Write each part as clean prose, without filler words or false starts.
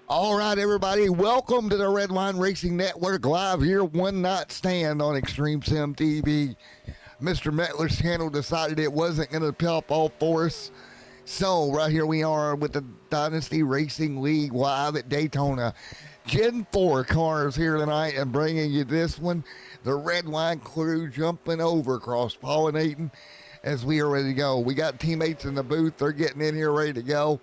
All right, everybody, welcome to the Redline Racing Network live here, One Night Stand on Extreme Sim TV. Mr. Mettler's channel decided it wasn't going to pop off for us. So, right here we are with the Dynasty Racing League live at Daytona. Gen 4 cars here tonight and bringing you this one. The Redline crew jumping over, cross-pollinating as we are ready to go. We got teammates in the booth. They're getting in here ready to go.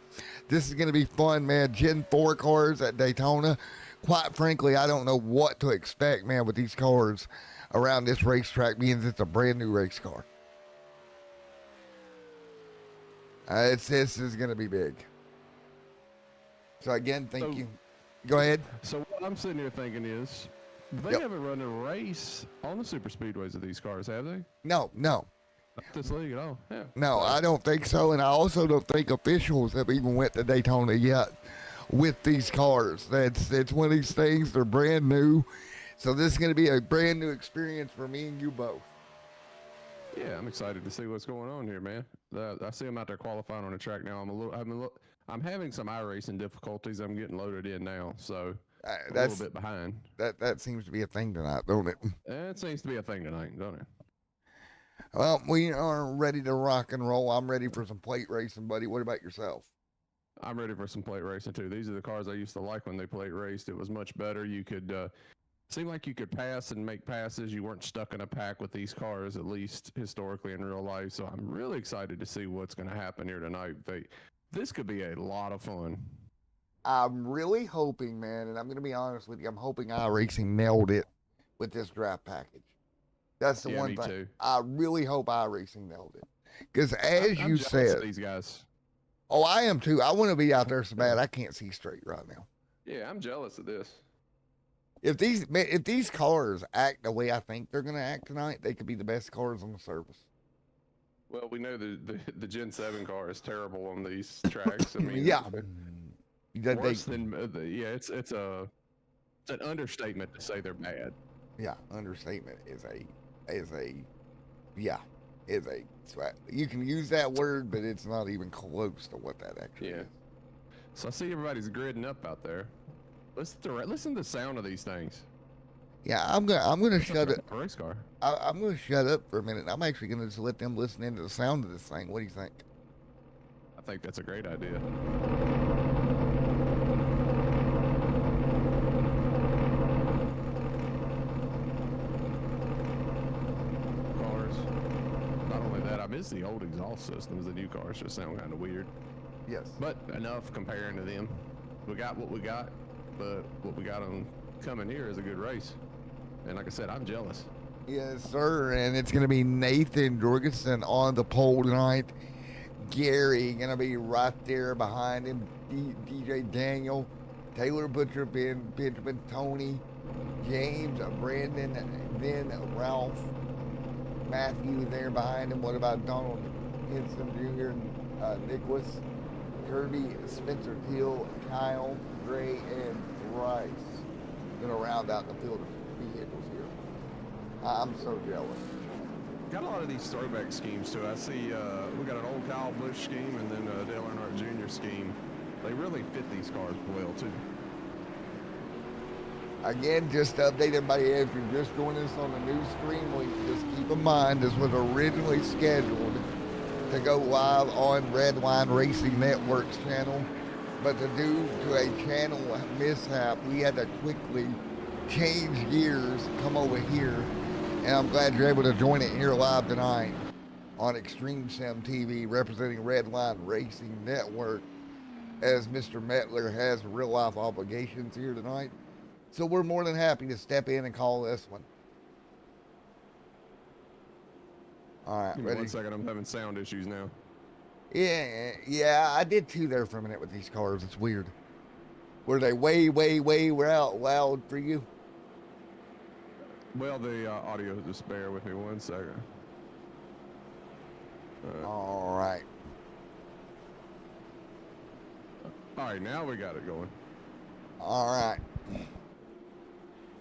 This is going to be fun, man. Gen 4 cars at Daytona. Quite frankly, I don't know what to expect, man, with these cars around this racetrack, being it's a brand new race car. This is going to be big. So, again, thank you. Go ahead. So what I'm sitting here thinking is, they haven't run a race on the super speedways of these cars, have they? No. Not this league at all. Yeah. No, I don't think so, and I also don't think officials have even went to Daytona yet with these cars. It's one of these things. They're brand new, so this is going to be a brand new experience for me and you both. Yeah, I'm excited to see what's going on here, man. I see them out there qualifying on the track now. I'm having some iRacing difficulties. I'm getting loaded in now, so a little bit behind. That seems to be a thing tonight, don't it? It seems to be a thing tonight, don't it? Well, we are ready to rock and roll. I'm ready for some plate racing, buddy. What about yourself? I'm ready for some plate racing, too. These are the cars I used to like when they plate raced. It was much better. You could seem like you could pass and make passes. You weren't stuck in a pack with these cars, at least historically in real life. So I'm really excited to see what's going to happen here tonight. This could be a lot of fun. I'm really hoping, man, and I'm going to be honest with you, I'm hoping iRacing nailed it with this draft package. That's the one thing. Too. I really hope iRacing nailed it. Because as you said, these guys. Oh, I am too. I want to be out there so bad I can't see straight right now. Yeah, I'm jealous of this. If these cars act the way I think they're going to act tonight, they could be the best cars on the service. Well, we know the Gen 7 car is terrible on these tracks. I mean, yeah. Worse than it's an understatement to say they're bad. Yeah, understatement is you can use that word, but it's not even close to what that actually is. So I see everybody's gridding up out there. Listen to the sound of these things. Yeah, I'm gonna shut up. A race car. I'm gonna shut up for a minute. I'm actually gonna just let them listen into the sound of this thing. What do you think? I think that's a great idea. Cars. Not only that, I miss the old exhaust systems. The new cars just sound kind of weird. Yes. But enough comparing to them. We got what we got, but what we got on coming here is a good race. And like I said, I'm jealous. Yes, sir. And it's going to be Nathan Jorgensen on the pole tonight. Gary going to be right there behind him. DJ Daniel, Taylor Butcher, Benjamin, Tony, James, Brandon, then Ralph, Matthew there behind him. What about Donald Henson Jr., Nicholas, Kirby, Spencer Hill, Kyle, Gray, and Bryce. Going to round out the field of vehicles here. I'm so jealous. Got a lot of these throwback schemes too. I see we got an old Kyle Busch scheme and then a Dale Earnhardt Jr. scheme. They really fit these cars well too. Again, just to update everybody, if you're just joining us on the new stream, just keep in mind this was originally scheduled to go live on Redline Racing Network's channel, but due to a channel mishap, we had to quickly change gears, come over here, and I'm glad you're able to join it here live tonight on Extreme Sim TV, representing Redline Racing Network, as Mr. Mettler has real life obligations here tonight. So we're more than happy to step in and call this one. All right, ready? 1 second, I'm having sound issues now. Yeah, I did too there for a minute with these cars. It's weird. Were they way out loud for you? Well, the audio, just bear with me 1 second. All right. All right, now we got it going. All right.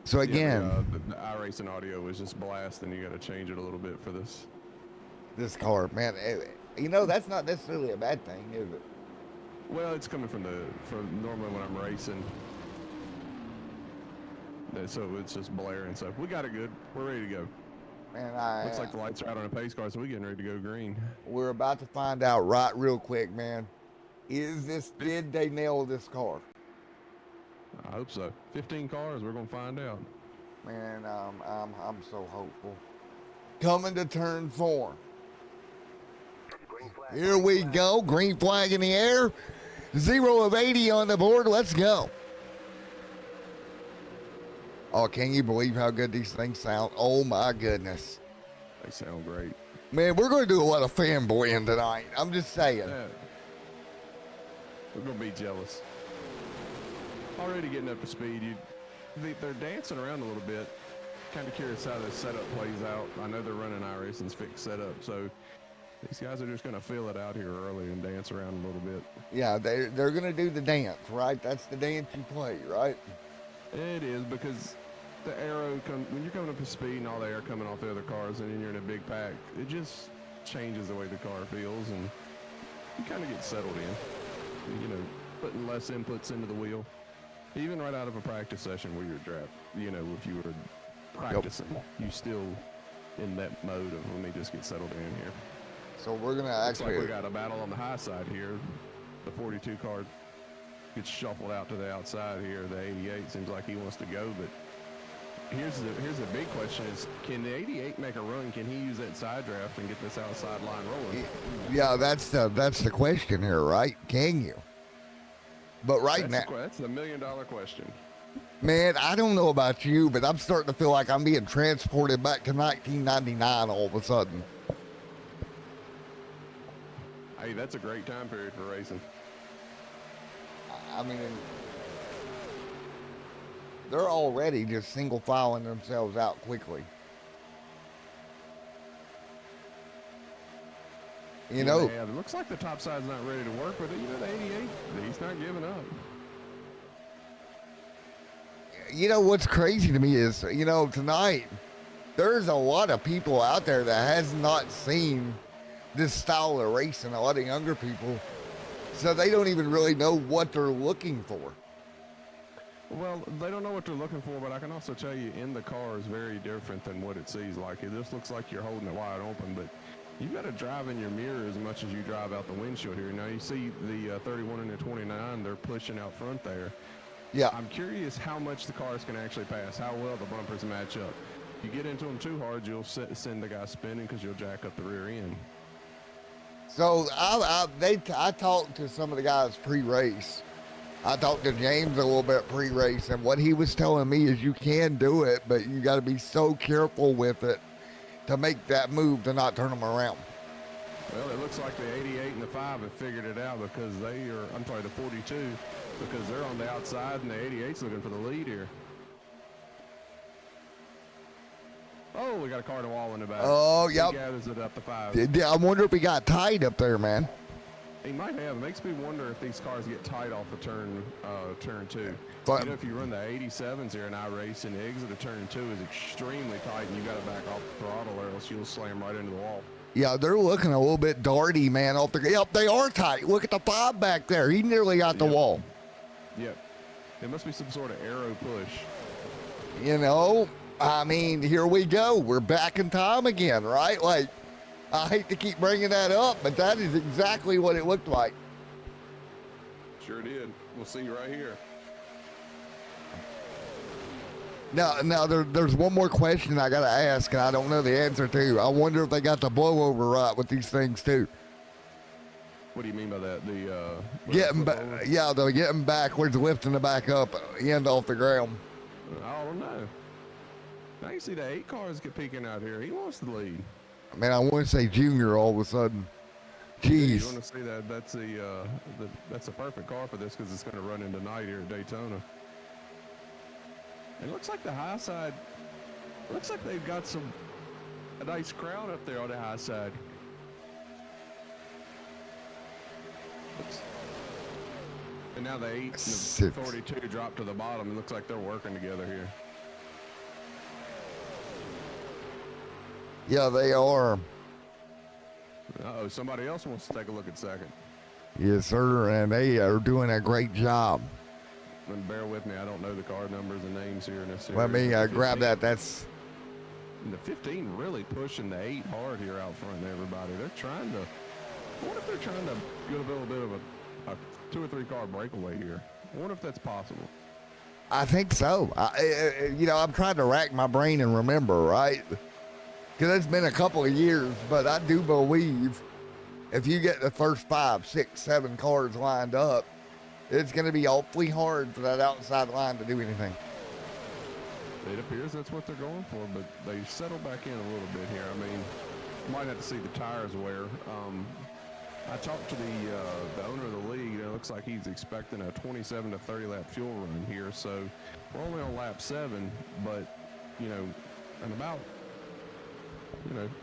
So again, the iRacing audio is just blasting. You got to change it a little bit for this. This car, man, you know, that's not necessarily a bad thing, is it? Well, it's coming from normally when I'm racing. So it's just blaring. So we got it good. We're ready to go. Man, Looks like the lights are out on a pace car, so we're getting ready to go green. we're about to find out right real quick, man. Did they nail this car? I hope so. 15 cars, we're gonna find out. Man, I'm so hopeful. Coming to turn 4. Here we go. Green flag in the air. 0 of 80 on the board. Let's go. Oh, can you believe how good these things sound? Oh, my goodness. They sound great. Man, we're going to do a lot of fanboying tonight. I'm just saying. Yeah. We're going to be jealous. Already getting up to speed. They're dancing around a little bit. Kind of curious how this setup plays out. I know they're running iRacing's fixed setup, so these guys are just going to feel it out here early and dance around a little bit. Yeah, they're going to do the dance, right? That's the dance you play, right? It is, because the arrow, when you're coming up to speed and all the air coming off the other cars and then you're in a big pack, it just changes the way the car feels, and you kind of get settled in. You know, putting less inputs into the wheel. Even right out of a practice session where you're draft, you know, if you were practicing, you still in that mode of let me just get settled in here. So we're going to Looks actually... like we got a battle on the high side here. The 42 car gets shuffled out to the outside here. The 88 seems like he wants to go, but here's the big question is, can the 88 make a run? Can he use that side draft and get this outside line rolling? Yeah, that's the question here, right? Can you? But That's the $1 million question. Man, I don't know about you, but I'm starting to feel like I'm being transported back to 1999 all of a sudden. Hey, that's a great time period for racing. I mean, they're already just single filing themselves out quickly. You know, Yeah, it looks like the top side's not ready to work, but you know, the 88, he's not giving up. You know what's crazy to me is, you know, tonight there's a lot of people out there that has not seen this style of racing, a lot of younger people, so they don't even really know what they're looking for. Well, they don't know what they're looking for, but I can also tell you in the car is very different than what it sees like. It just looks like you're holding it wide open, but you've got to drive in your mirror as much as you drive out the windshield here. Now you see the 31 and the 29, they're pushing out front there. Yeah. I'm curious how much the cars can actually pass, how well the bumpers match up. If you get into them too hard, you'll send the guy spinning because you'll jack up the rear end. So I talked to some of the guys pre-race. I talked to James a little bit pre-race, and what he was telling me is you can do it, but you got to be so careful with it to make that move to not turn them around. Well, it looks like the 88 and the 5 have figured it out because the 42, because they're on the outside and the 88's looking for the lead here. Oh, we got a car in the wall in the back. Oh, yep. He gathers it up to 5. I wonder if he got tight up there, man. He might have. It makes me wonder if these cars get tight off of turn 2. But, you know, if you run the 87s here in iRacing, the exit of turn 2 is extremely tight, and you got to back off the throttle, or else you'll slam right into the wall. yeah, they're looking a little bit darty, man. Off the. Yep, they are tight. Look at the 5 back there. He nearly got the wall. Yep. It must be some sort of aero push. You know, I mean, here we go. We're back in time again, right? Like, I hate to keep bringing that up, but that is exactly what it looked like. Sure did. We'll see right here. Now there's one more question I got to ask, and I don't know the answer to. I wonder if they got the blowover right with these things, too. What do you mean by that? Getting back, yeah, they're getting backwards, lifting the back up, end off the ground. I don't know. Now you see the 8 cars get peeking out here. He wants the lead. Man, I want to say Junior all of a sudden. Jeez. You want to see that? That's the perfect car for this because it's going to run into night here at Daytona. It looks like the high side. Looks like they've got a nice crowd up there on the high side. And now the 8 and the 42 drop to the bottom. It looks like they're working together here. Yeah, they are. Uh-oh, somebody else wants to take a look at second. Yes, sir, and they are doing a great job. And bear with me, I don't know the car numbers and names here necessarily. Let me grab that. That's and the 15 really pushing the 8 hard here out front of everybody. They're trying to. I wonder if they're trying to get a little bit of a 2 or 3 car breakaway here. I wonder if that's possible. I think so. I'm trying to rack my brain and remember, right? Because it's been a couple of years, but I do believe if you get the first 5, 6, 7 cars lined up, it's going to be awfully hard for that outside line to do anything. It appears that's what they're going for, but they settle back in a little bit here. I mean, you might have to see the tires wear. I talked to the owner of the league, and it looks like he's expecting a 27 to 30 lap fuel run here. So we're only on lap 7, but, in about,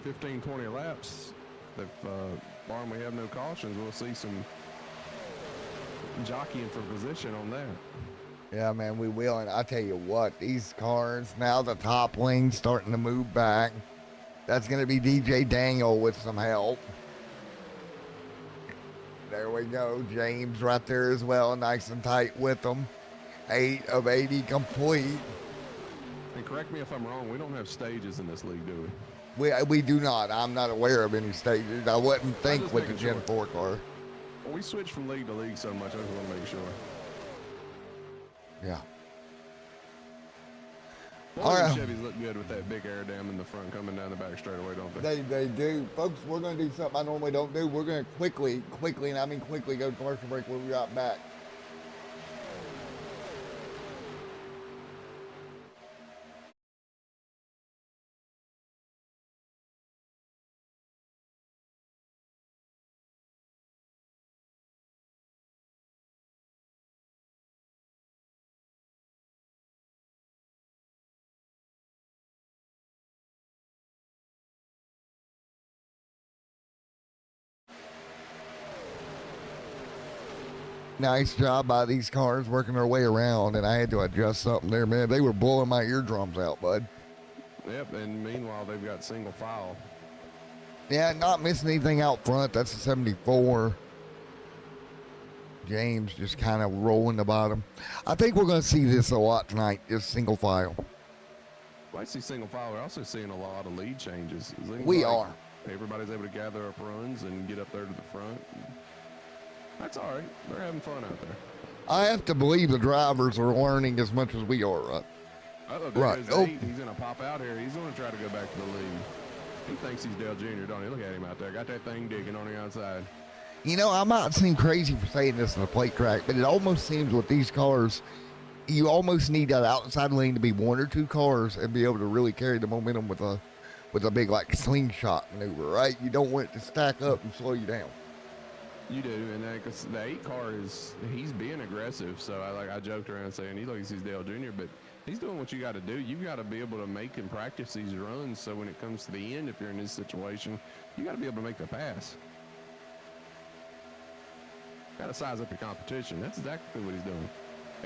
15, 20 laps, if barring we have no cautions, we'll see some jockeying for position on that. Yeah, man, we will. And I tell you what, these cars, now the top wing's starting to move back. That's going to be DJ Daniel with some help. There we go. James right there as well, nice and tight with them. 8 of 80 complete. And correct me if I'm wrong, we don't have stages in this league, do we? We do not. I'm not aware of any stages. I wouldn't think with the Gen 4 car. Well, we switch from league to league so much, I just want to make sure. Yeah. All right. Chevys look good with that big air dam in the front coming down the back straightaway, don't they? They do. Folks, we're going to do something I normally don't do. We're going to quickly, and I mean quickly, go to commercial break. We'll be right back. Nice job by these cars working their way around, and I had to adjust something there, man. They were blowing my eardrums out, bud. Yep, and meanwhile, they've got single file. Yeah, not missing anything out front. That's a 74. James just kind of rolling the bottom. I think we're going to see this a lot tonight, just single file. I see single file. We're also seeing a lot of lead changes. We are. Everybody's able to gather up runs and get up there to the front. That's all right. They're having fun out there. I have to believe the drivers are learning as much as we are, right? Right. Oh. He's going to pop out here. He's going to try to go back to the lead. He thinks he's Dale Jr., don't he? Look at him out there. Got that thing digging on the outside. I might seem crazy for saying this in a plate track, but it almost seems with these cars, you almost need that outside lane to be 1 or 2 cars and be able to really carry the momentum with a big, like, slingshot maneuver, right? You don't want it to stack up and slow you down. You do, and the 8 car he's being aggressive. So I joked around saying he looks like he's Dale Jr., but he's doing what you got to do. You got to be able to make and practice these runs. So when it comes to the end, if you're in this situation, you got to be able to make the pass. Got to size up your competition. That's exactly what he's doing,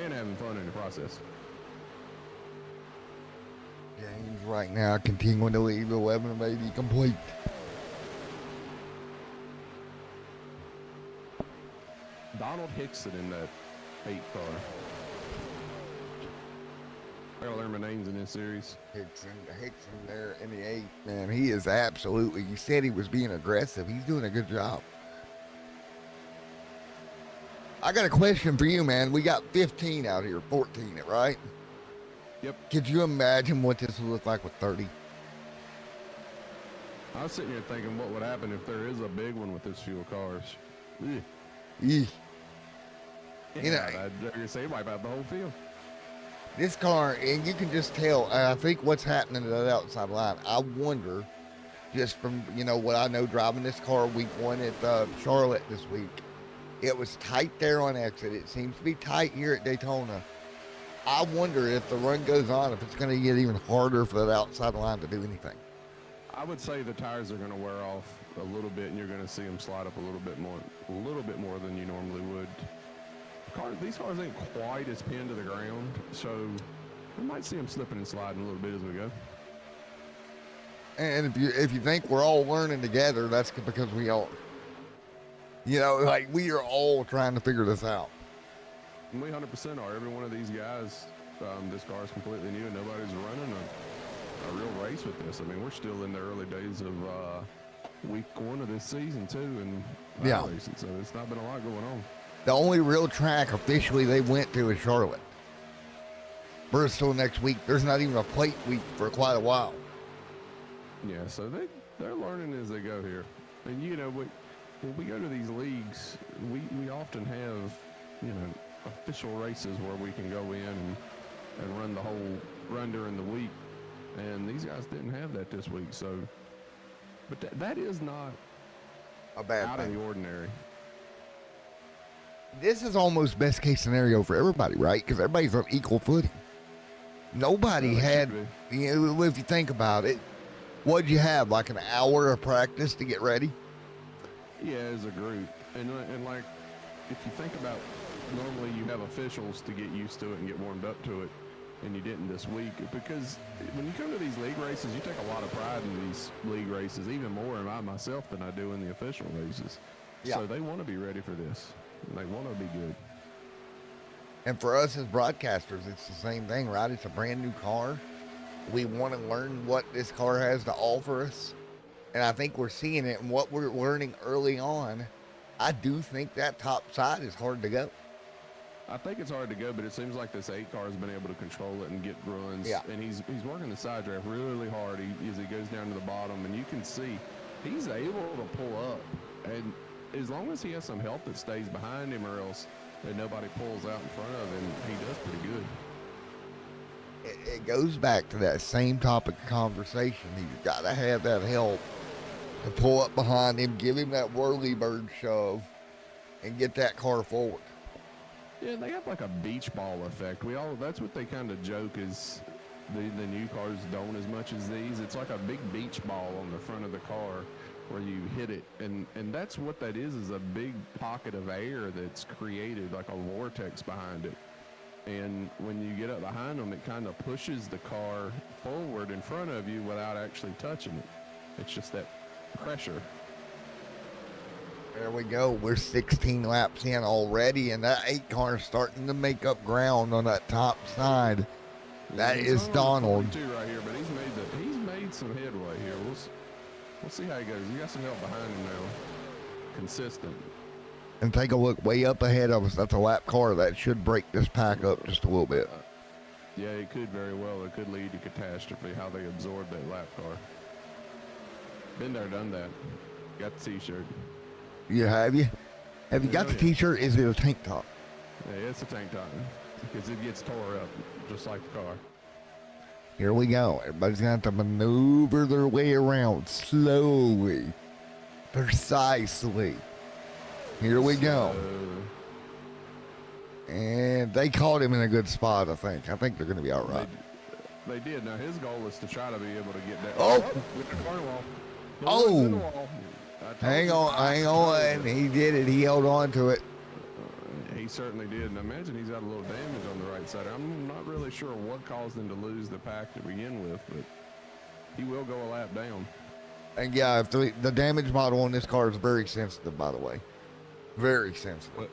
and having fun in the process. James right now continuing to lead 11 of 80 complete. Donald Hickson in that 8 car. I gotta learn my names in this series. Hickson there in the 8, man. He is absolutely, you said he was being aggressive. He's doing a good job. I got a question for you, man. We got 15 out here, 14, right? Yep. Could you imagine what this would look like with 30? I was sitting here thinking what would happen if there is a big one with this fuel cars. Yeah. I'd say wipe out the whole field. This car, and you can just tell, I think what's happening to that outside line, I wonder, just from, what I know driving this car week 1 at Charlotte this week, it was tight there on exit. It seems to be tight here at Daytona. I wonder if the run goes on, if it's going to get even harder for that outside line to do anything. I would say the tires are going to wear off a little bit, and you're going to see them slide up a little bit more than you normally would. These cars ain't quite as pinned to the ground, so we might see them slipping and sliding a little bit as we go. And if you think we're all learning together, that's because we are. You know, like we are all trying to figure this out. And we 100% are. Every one of these guys, this car is completely new, and nobody's running a real race with this. I mean, we're still in the early days of week 1 of this season too, and Yeah. racing. So it's not been a lot going on. The only real track officially they went to is Charlotte. Bristol next week. There's not even a plate week for quite a while. Yeah, so they're learning as they go here. And you know, when we go to these leagues, we often have, you know, official races where we can go in and run the whole run during the week. And these guys didn't have that this week. So, but that is not A bad out of thing. the ordinary. This is almost best case scenario for everybody, right? Because everybody's on equal footing. Nobody Well, it had, should you know, if you think about it, what'd you have? Like an hour of practice to get ready? Yeah, as a group. And like, if you think about, normally you have officials to get used to it and get warmed up to it, and you didn't this week. Because when you come to these league races, you take a lot of pride in these league races, even more in myself than I do in the official races. Yeah. So they want to be ready for this. They want to be good. And for us as broadcasters, it's the same thing, right? It's a brand new car. We want to learn what this car has to offer us. And I think we're seeing it. And what we're learning early on, I do think that top side is hard to go. I think it's hard to go, but it seems like this 8 car has been able to control it and get runs. Yeah. And he's working the side draft really hard as he goes down to the bottom. And you can see he's able to pull up. And as long as he has some help that stays behind him or else that nobody pulls out in front of him, he does pretty good. It goes back to that same topic of conversation. You've got to have that help to pull up behind him, give him that whirly bird shove, and get that car forward. Yeah, they have like a beach ball effect. That's what they kind of joke is the new cars don't as much as these. It's like a big beach ball on the front of the car where you hit it. And that's what that is a big pocket of air that's created, like a vortex behind it. And when you get up behind them, it kind of pushes the car forward in front of you without actually touching it. It's just that pressure. There we go. We're 16 laps in already, and that 8 car is starting to make up ground on that top side. That He's is on Donald. 42 right here, but he's made some headway here. We'll see how he goes. He got some help behind him now. Consistent. And take a look way up ahead of us. That's a lap car. That should break this pack up just a little bit. Yeah, it could very well. It could lead to catastrophe, how they absorb that lap car. Been there, done that. Got the T-shirt. Have you? Have you got the Yeah. T-shirt? Is it a tank top? Yeah, it's a tank top because it gets tore up just like the car. Here we go. Everybody's going to have to maneuver their way around slowly, precisely. Here we go. And they caught him in a good spot, I think. I think they're going to be all right. They did. Now, his goal is to try to be able to get that. Oh! With the corner wall. The Oh! wood's in the wall. I told Hang you. hang on. He did it. He held on to it. He certainly did. And I imagine he's got a little damage on the right side. I'm not really sure what caused him to lose the pack to begin with, but he will go a lap down. And yeah, if the damage model on this car is very sensitive, by the way. Very sensitive. What?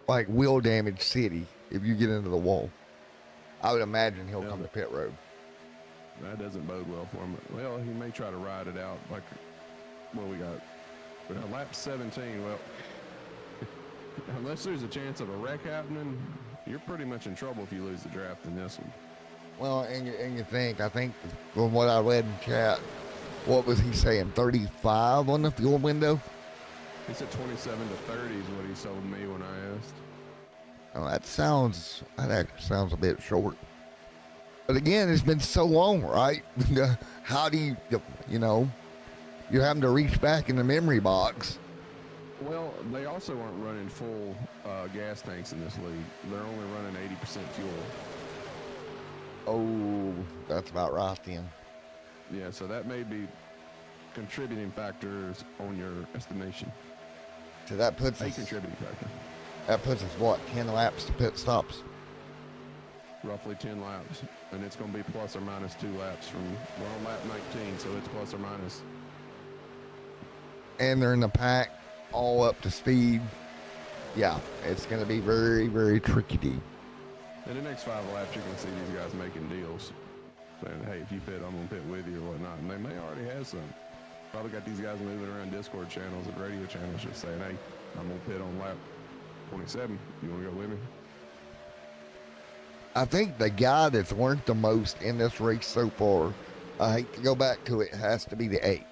Like wheel damage city if you get into the wall. I would imagine he'll Yeah, come to but- pit road. That doesn't bode well for him. Well, he may try to ride it out like what we got. But lap 17, well, unless there's a chance of a wreck happening, you're pretty much in trouble if you lose the draft in this one. Well, and you I think from what I read in chat, what was he saying, 35 on the fuel window? He said 27 to 30 is what he told me when I asked. Oh, that actually sounds a bit short. But again, it's been so long, right? How do you're having to reach back in the memory box. Well, they also aren't running full gas tanks in this league. They're only running 80% fuel. Oh, that's about right then. Yeah, so that may be contributing factors on your estimation. So that puts A us, contributing factor. what, 10 laps to pit stops? Roughly 10 laps. And it's going to be plus or minus 2 laps we're on lap 19, so it's plus or minus. and they're in the pack, all up to speed. Yeah, it's going to be very, very tricky. In the next 5 laps, you're going to see these guys making deals. Saying, hey, if you pit, I'm going to pit with you or whatnot. And they may already have some. Probably got these guys moving around Discord channels and radio channels just saying, hey, I'm going to pit on lap 27. You want to go with me? I think the guy that's learned the most in this race so far, I hate to go back to it, has to be the 8.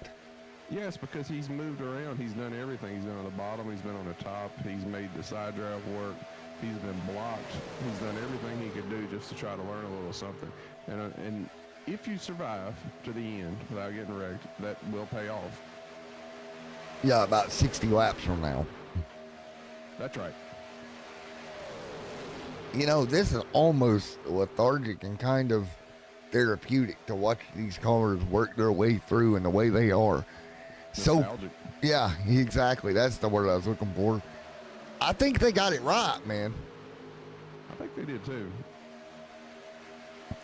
Yes, because he's moved around. He's done everything. He's been on the bottom. He's been on the top. He's made the side drive work. He's been blocked. He's done everything he could do just to try to learn a little something. And if you survive to the end without getting wrecked, that will pay off. Yeah, about 60 laps from now. That's right. You know, this is almost lethargic and kind of therapeutic to watch these cars work their way through and the way they are. Nostalgic. So, yeah, exactly. That's the word I was looking for. I think they got it right, man. I think they did too.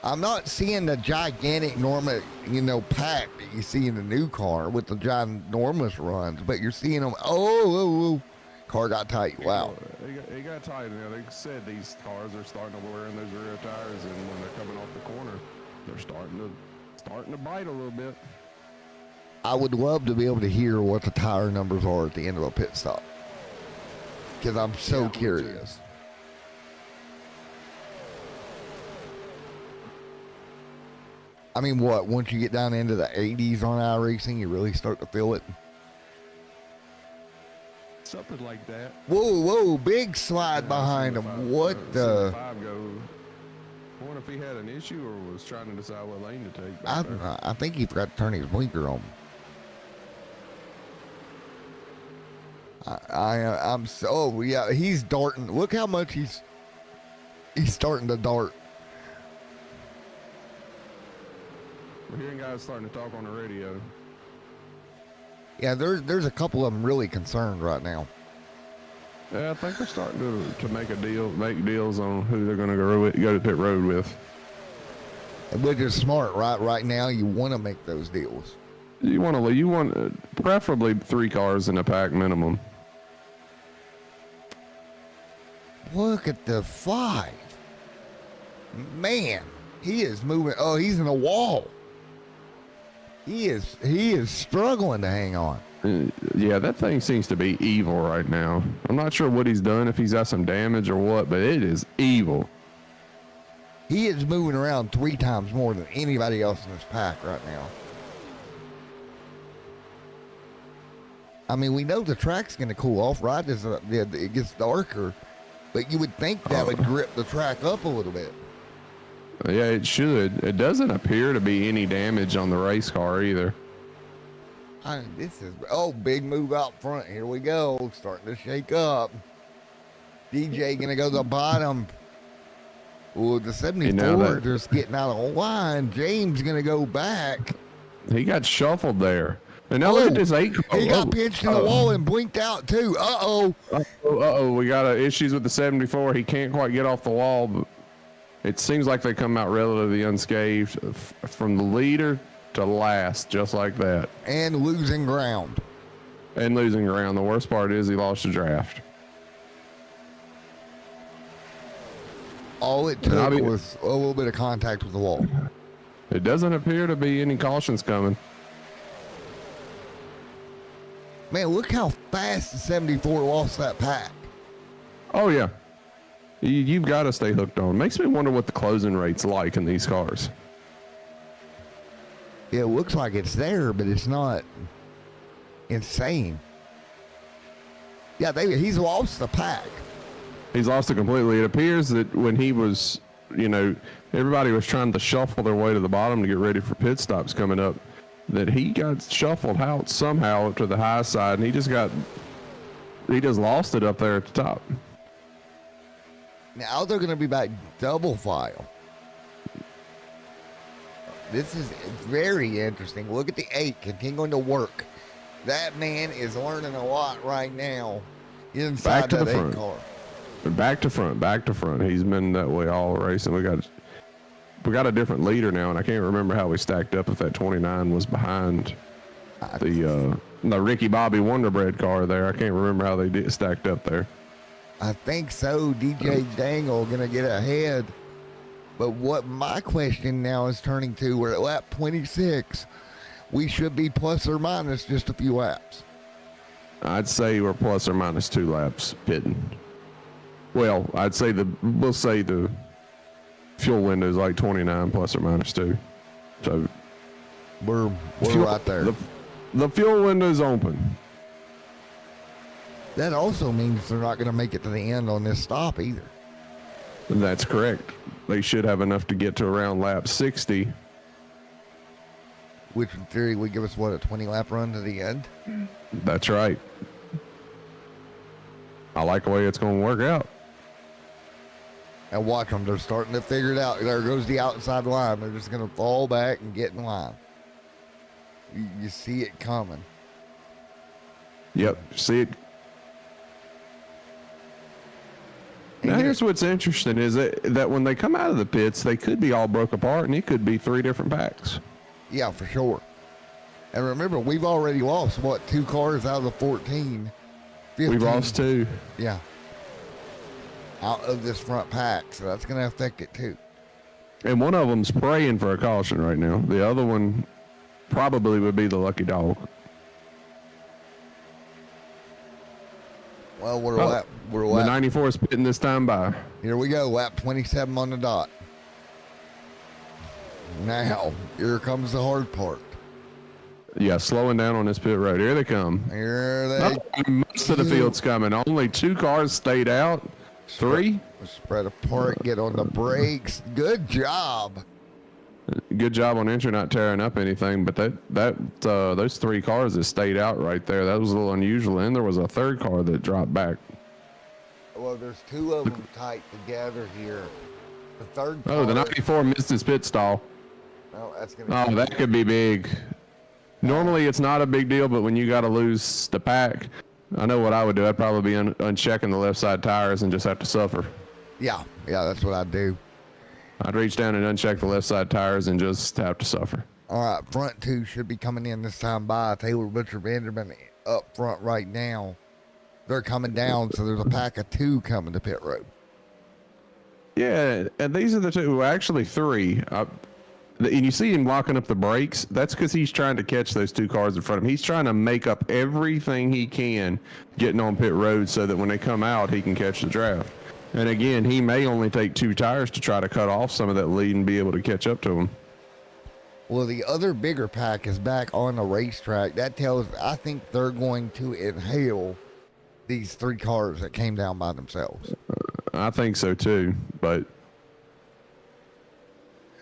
I'm not seeing the gigantic Norma, pack that you see in the new car with the ginormous runs, but you're seeing them. Oh, car got tight. Wow. It got tight. They said these cars are starting to wear in those rear tires, and when they're coming off the corner, they're starting to bite a little bit. I would love to be able to hear what the tire numbers are at the end of a pit stop, because I'm so curious. I mean, once you get down into the 80s on iRacing, you really start to feel it? Something like that. Whoa, big slide behind him. What the? I wonder if he had an issue or was trying to decide what lane to take. I think he forgot to turn his blinker on. I'm so, yeah, he's darting. Look how much he's starting to dart. We're hearing guys starting to talk on the radio. Yeah, there's a couple of them really concerned right now. Yeah, I think they're starting to make deals on who they're going to go to pit road with. Which is smart, right? Right now, you want to make those deals. You want preferably 3 cars in a pack minimum. Look at the 5. Man, he is moving. Oh, he's in a wall. He is struggling to hang on. Yeah, that thing seems to be evil right now. I'm not sure what he's done, if he's got some damage or what, but it is evil. He is moving around 3 times more than anybody else in this pack right now. I mean, we know the track's going to cool off right as it gets darker, but you would think that would grip the track up a little bit. Yeah, it should. It doesn't appear to be any damage on the race car either. Big move out front. Here we go. Starting to shake up. DJ going to go to the bottom. Ooh, the 74 just getting out of the line. James going to go back. He got shuffled there. And now look at this 8 car. He got pinched in the wall and blinked out too. Uh-oh. We got issues with the 74. He can't quite get off the wall, but it seems like they come out relatively unscathed from the leader to last, just like that. And losing ground. The worst part is he lost the draft. All it took was a little bit of contact with the wall. It doesn't appear to be any cautions coming. Man, look how fast the 74 lost that pack. Oh, yeah. You've got to stay hooked on. Makes me wonder what the closing rate's like in these cars. It looks like it's there, but it's not insane. Yeah, he's lost the pack. He's lost it completely. It appears that when he was, everybody was trying to shuffle their way to the bottom to get ready for pit stops coming up, that he got shuffled out somehow up to the high side, and he just lost it up there at the top. Now they're going to be back double file. This is very interesting. Look at the 8 continuing to work. That man is learning a lot right now inside that 8 car. Back to front. He's been that way all racing. We got a different leader now, and I can't remember how we stacked up if that 29 was behind the the Ricky Bobby Wonder Bread car there. I can't remember how they stacked up there. I think so. DJ Dangle going to get ahead. But what my question now is turning to, we're at lap 26. We should be plus or minus just a few laps. I'd say we're plus or minus 2 laps pitting. Well, we'll say the fuel window is like 29 plus or minus 2. So we're right there. The fuel window's open. That also means they're not going to make it to the end on this stop either. That's correct. They should have enough to get to around lap 60. Which in theory would give us, what, a 20-lap run to the end? That's right. I like the way it's going to work out. And watch them. They're starting to figure it out. There goes the outside line. They're just going to fall back and get in line. You see it coming. Yep. See it. Now, here's what's interesting is that when they come out of the pits, they could be all broke apart, and it could be 3 different packs. Yeah, for sure. And remember, we've already lost, 2 cars out of the 14? 15. We've lost 2. Yeah. Out of this front pack, so that's going to affect it too. And one of them's praying for a caution right now. The other one probably would be the lucky dog. Well, we're the 94 is pitting this time by. Here we go, lap 27 on the dot. Now, here comes the hard part. Yeah, slowing down on this pit road. Here they come. Here they Most of the field's coming. Only 2 cars stayed out. 3. Spread apart, get on the brakes. Good job. Good job on entry, not tearing up anything. But those 3 cars that stayed out right there, that was a little unusual. And there was a 3rd car that dropped back. Well, there's 2 of them tight together here. The 3rd car. Oh, the 94 missed his pit stall. Oh, that's gonna. Oh, that could be big. Normally, it's not a big deal, but when you got to lose the pack, I know what I would do. I'd probably be unchecking the left side tires and just have to suffer. Yeah, that's what I'd do. I'd reach down and uncheck the left side tires and just have to suffer. All right, front 2 should be coming in this time by Taylor Butcher Vanderman up front right now. They're coming down, so there's a pack of 2 coming to pit road. Yeah, and these are the 2, actually 3. And you see him locking up the brakes. That's because he's trying to catch those 2 cars in front of him. He's trying to make up everything he can getting on pit road so that when they come out, he can catch the draft. And again, he may only take 2 tires to try to cut off some of that lead and be able to catch up to him. Well, the other bigger pack is back on the racetrack. That tells, I think they're going to inhale these 3 cars that came down by themselves. I think so too,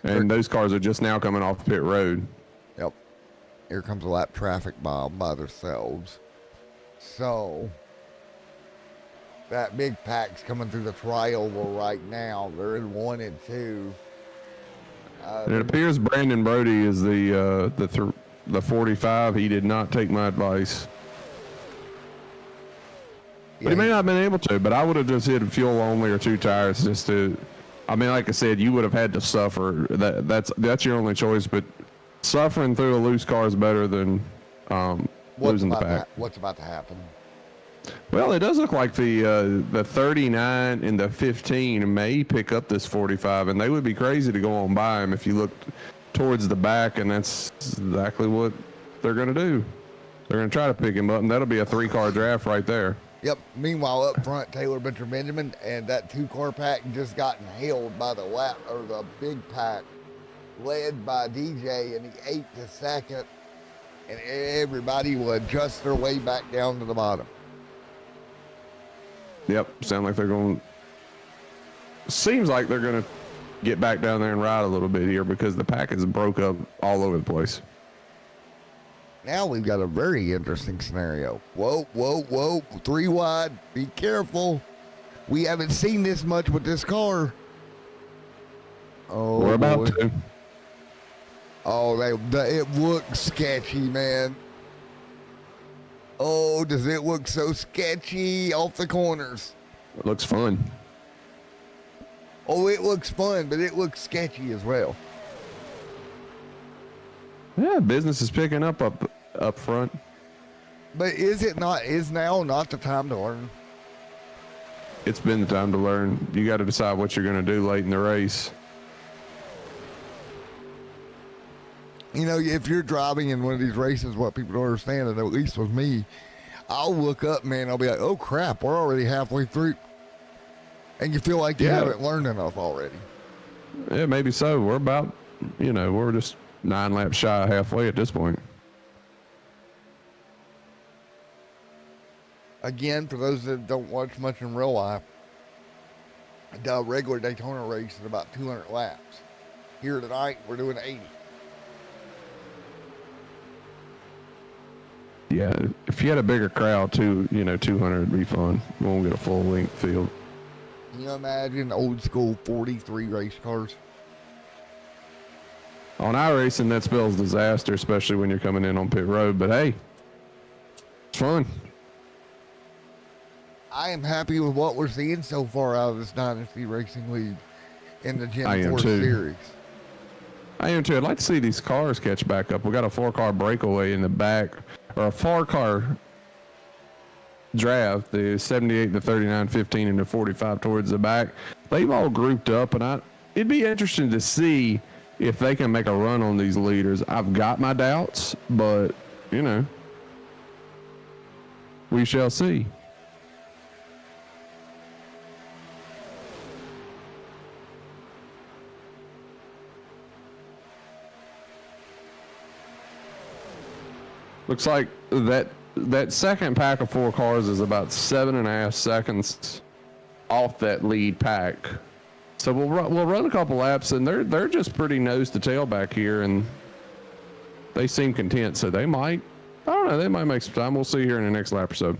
and those cars are just now coming off pit road. Yep. Here comes a lap traffic bomb by themselves. So, that big pack's coming through the trioval right now. They're in 1 and 2. And it appears Brandon Brody is the 45. He did not take my advice. But he may not have been able to, but I would have just hit fuel only or 2 tires just to... I mean, like I said, you would have had to suffer. That's your only choice, but suffering through a loose car is better than losing the pack. What's about to happen? Well, it does look like the 39 and the 15 may pick up this 45, and they would be crazy to go on by him if you looked towards the back, and that's exactly what they're going to do. They're going to try to pick him up, and that'll be a 3-car draft right there. Yep. Meanwhile, up front, Taylor Butcher Benjamin and that 2-car pack just got nailed by the big pack, led by DJ, and he ate the second, and everybody will adjust their way back down to the bottom. Yep. Sound like they're going. Seems like they're going to get back down there and ride a little bit here because the pack is broke up all over the place. Now we've got a very interesting scenario. Whoa, 3 wide. Be careful. We haven't seen this much with this car. Oh, we're about to. Oh, it looks sketchy, man. Oh, does it look so sketchy off the corners? It looks fun. Oh, it looks fun, but it looks sketchy as well. Yeah, business is picking up front. But is now not the time to learn? It's been the time to learn. You got to decide what you're going to do late in the race. You know, if you're driving in one of these races, what people don't understand, and at least with me, I'll look up, man, I'll be like, oh crap, we're already halfway through. And you feel like you haven't learned enough already. Yeah, maybe so. We're about, we're just 9 laps shy halfway at this point. Again, for those that don't watch much in real life, the regular Daytona race is about 200 laps. Here tonight, we're doing 80. Yeah, if you had a bigger crowd too, 200 would be fun. We won't get a full length field. Can you imagine old school 43 race cars? On iRacing, that spells disaster, especially when you're coming in on pit road. But hey, it's fun. I am happy with what we're seeing so far out of this Dynasty Racing League in the Gen 4 series. I am too. I'd like to see these cars catch back up. We got a 4-car breakaway in the back, or a 4-car draft, the 78, the 39, 15, and the 45 towards the back. They've all grouped up, and it'd be interesting to see if they can make a run on these leaders. I've got my doubts, but, we shall see. Looks like that second pack of 4 cars is about 7.5 seconds off that lead pack. So we'll run a couple laps, and they're just pretty nose to tail back here, and they seem content. So they might make some time. We'll see here in the next lap or so,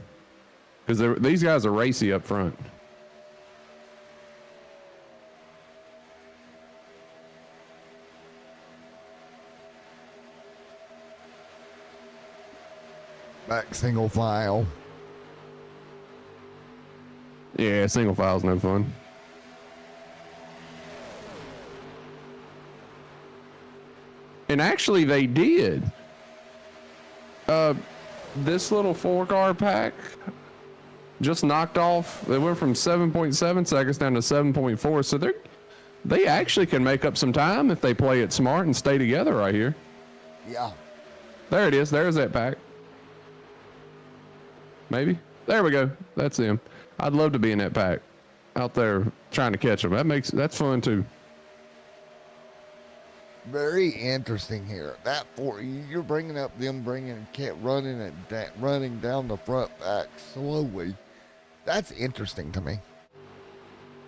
because these guys are racy up front. Back single file. Yeah, single file's no fun. And actually, they did. This little 4-car pack just knocked off. They went from 7.7 seconds down to 7.4. So they actually can make up some time if they play it smart and stay together right here. Yeah. There it is. There's that pack. Maybe. There we go. That's them. I'd love to be in that pack out there trying to catch them. That's fun too. Very interesting here. You're bringing up them running down the front back slowly. That's interesting to me.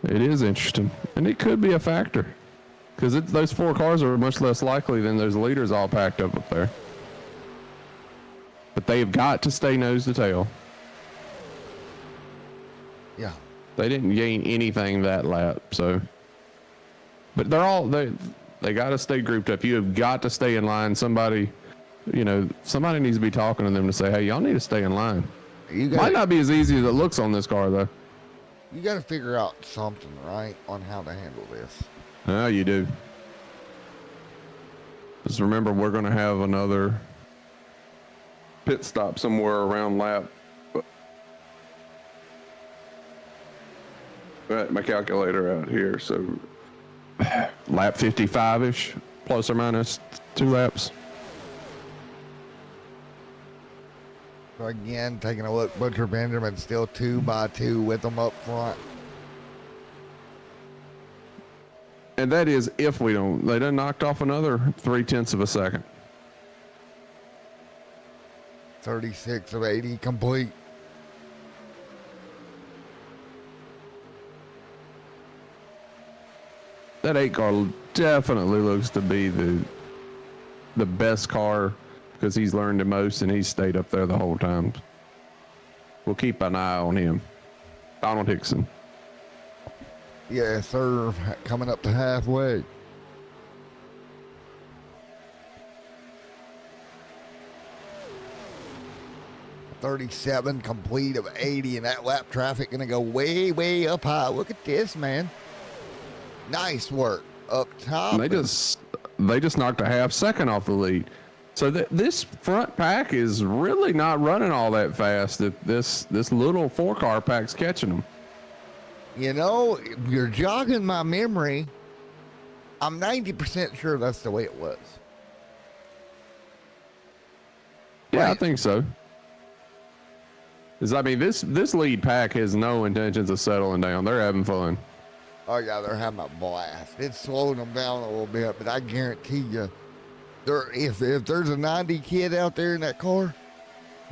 It is interesting, and it could be a factor because those 4 cars are much less likely than those leaders all packed up there. But they've got to stay nose to tail. Yeah. They didn't gain anything that lap, so. But they got to stay grouped up. You have got to stay in line. Somebody needs to be talking to them to say, hey, y'all need to stay in line. Might not be as easy as it looks on this car, though. You got to figure out something, right, on how to handle this. Oh, you do. Just remember, we're going to have another pit stop somewhere around lap. Got my calculator out here, so lap 55-ish, plus or minus 2 laps. So again, taking a look, Butcher Benjamin still 2 by 2 with them up front. And that is if they done knocked off another 0.3 of a second. 36 of 80 complete. That 8 car definitely looks to be the best car because he's learned the most and he's stayed up there the whole time. We'll keep an eye on him. Donald Hickson. Yes, sir. Coming up to halfway. .37 complete of 80, and that lap traffic going to go way, way up high. Look at this, man. Nice work up top. And they just knocked a half second off the lead. So this front pack is really not running all that fast. This little 4-car pack's catching them. You know, you're jogging my memory. I'm 90% sure that's the way it was. Yeah, Right. I think so. Because I mean, this lead pack has no intentions of settling down. They're having fun. Oh yeah, they're having a blast. It's slowing them down a little bit, but I guarantee you, if there's a 90 kid out there in that car,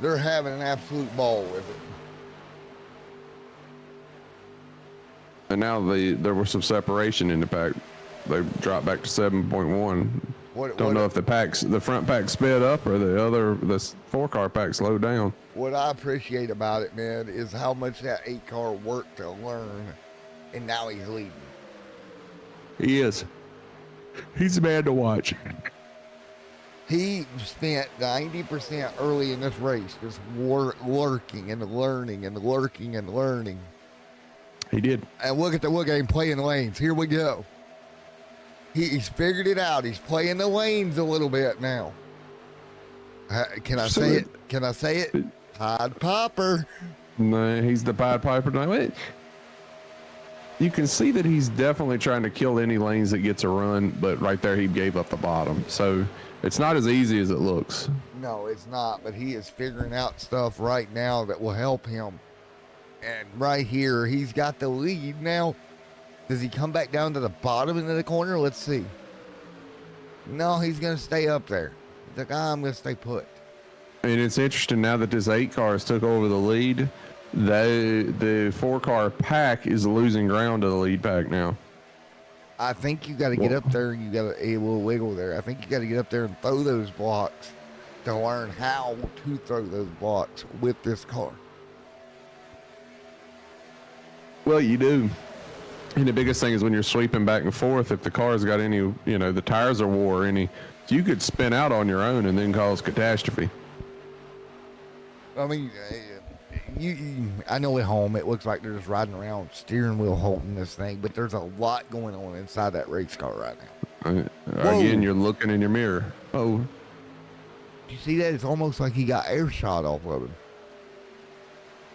they're having an absolute ball with it. And now there was some separation in the pack. They dropped back to 7.1. Don't know if the front pack sped up or the 4-car pack slowed down. What I appreciate about it, man, is how much that 8-car worked to learn, and now he's leading. He is. He's a man to watch. He spent 90% early in this race just lurking and learning and lurking and learning. He did. And look at him playing lanes. Here we go. He's figured it out. He's playing the lanes a little bit now. Can I say it? Can I say it? Pied Piper. No, he's the Pied Piper. No, you can see that he's definitely trying to kill any lanes that gets a run, but right there he gave up the bottom. So it's not as easy as it looks. No, it's not. But he is figuring out stuff right now that will help him. And right here, he's got the lead now. Does he come back down to the bottom into the corner? Let's see. No, he's going to stay up there. He's like, I'm going to stay put. And it's interesting now that this 8-car has took over the lead. The 4-car pack is losing ground to the lead pack now. I think you got to get up there. You got a little wiggle there. I think you got to get up there and throw those blocks to learn how to throw those blocks with this car. Well, you do. And the biggest thing is when you're sweeping back and forth, if the car's got any, the tires are wore or any, you could spin out on your own and then cause catastrophe. I mean, I know at home it looks like they're just riding around steering wheel holding this thing, but there's a lot going on inside that race car right now. Again, you're looking in your mirror. Oh. You see that? It's almost like he got air shot off of him.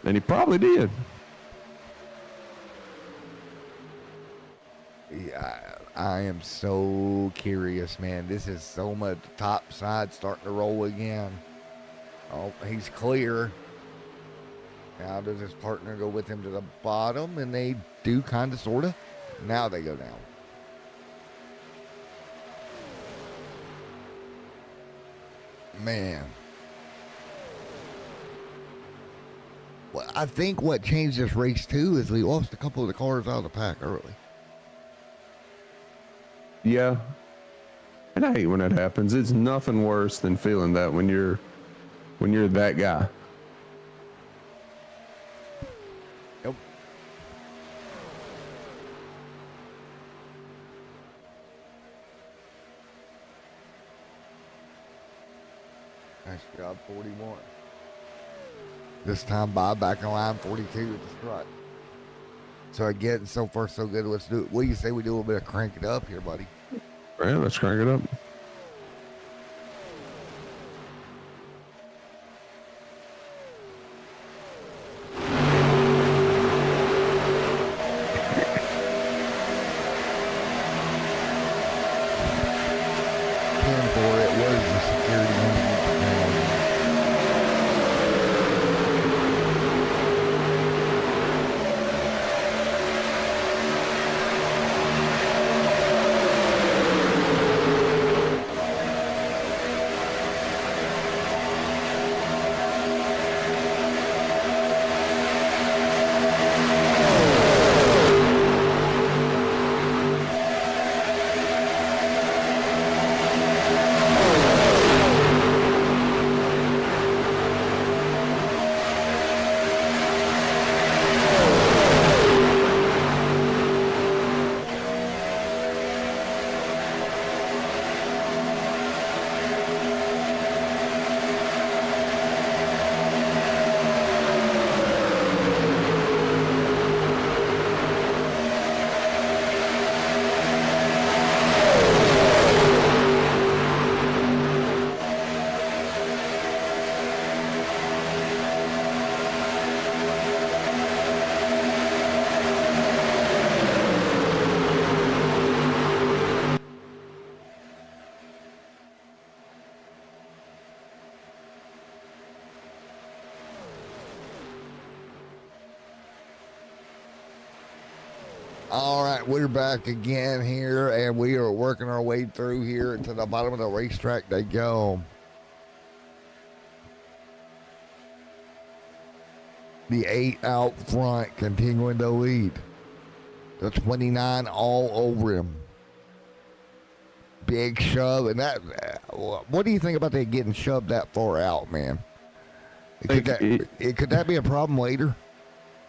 And he probably did. Yeah, I am so curious, man. This is so much top side starting to roll again. Oh, he's clear. Now does his partner go with him to the bottom? And they do kind of, sort of. Now they go down. Man. Well, I think what changed this race, too, is we lost a couple of the cars out of the pack early. Yeah. And I hate when that happens. It's nothing worse than feeling that when you're that guy. Yep. Nice job, 41. This time, Bob back in line 42 at the strut. So again, so far so good. Let's do it. What do you say we do a little bit of crank it up here, buddy? All right, let's crank it up. All right, we're back again here, and we are working our way through here to the bottom of the racetrack they go. The 8 out front continuing to lead. The 29 all over him. Big shove, and that. What do you think about that getting shoved that far out, man? Could that be a problem later?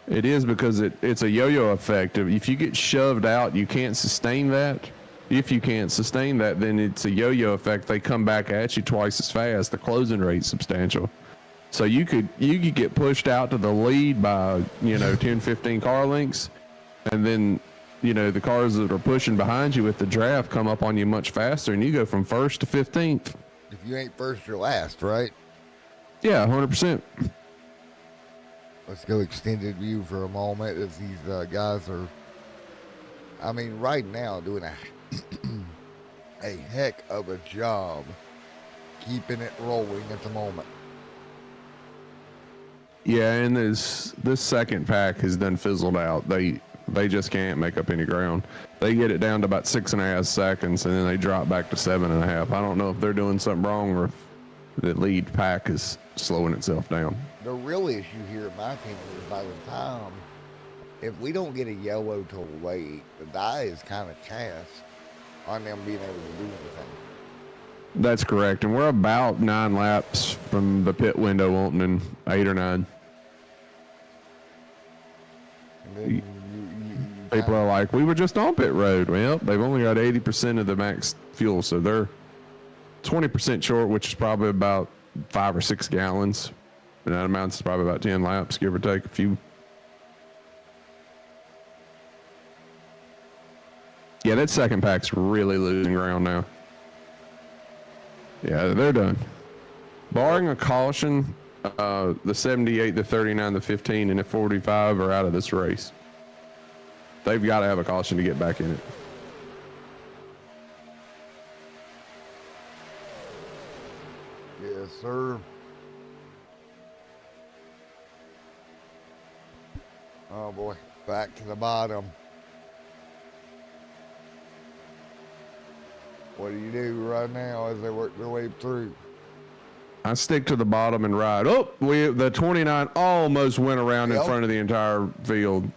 It is, because it's a yo-yo effect. If you get shoved out, you can't sustain that. If you can't sustain that, then it's a yo-yo effect. They come back at you twice as fast. The closing rate's substantial. So you could get pushed out to the lead by 10, 15 car lengths, and then the cars that are pushing behind you with the draft come up on you much faster, and you go from first to 15th. If you ain't first, you're last, right? Yeah, 100%. Let's go extended view for a moment as these guys are, right now doing a heck of a job keeping it rolling at the moment. Yeah, and this second pack has done fizzled out. They just can't make up any ground. They get it down to about 6.5 seconds, and then they drop back to 7.5. I don't know if they're doing something wrong or if the lead pack is slowing itself down. The real issue here, in my opinion, is by the time, if we don't get a yellow till late, the die is kind of cast on them being able to do anything. That's correct, and we're about 9 laps from the pit window opening, 8 or 9. And then People are like, we were just on pit road. Well, they've only got 80% of the max fuel, so they're 20% short, which is probably about 5 or 6 gallons. And that amounts to probably about 10 laps, give or take a few. Yeah, that second pack's really losing ground now. Yeah, they're done. Barring a caution, the 78, the 39, the 15, and the 45 are out of this race. They've got to have a caution to get back in it. Yes, sir. Oh boy, back to the bottom. What do you do right now as they work their way through? I stick to the bottom and ride. Oh, the 29 almost went around in front of the entire field.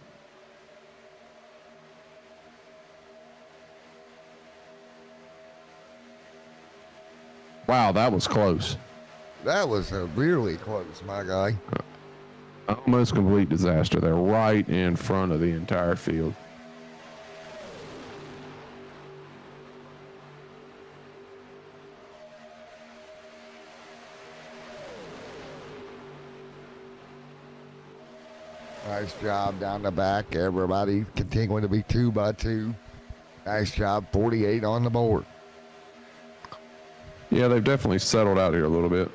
Wow, that was close. That was really close, my guy. Almost complete disaster. They're right in front of the entire field. Nice job down the back. Everybody continuing to be 2 by 2. Nice job. 48 on the board. Yeah, they've definitely settled out here a little bit.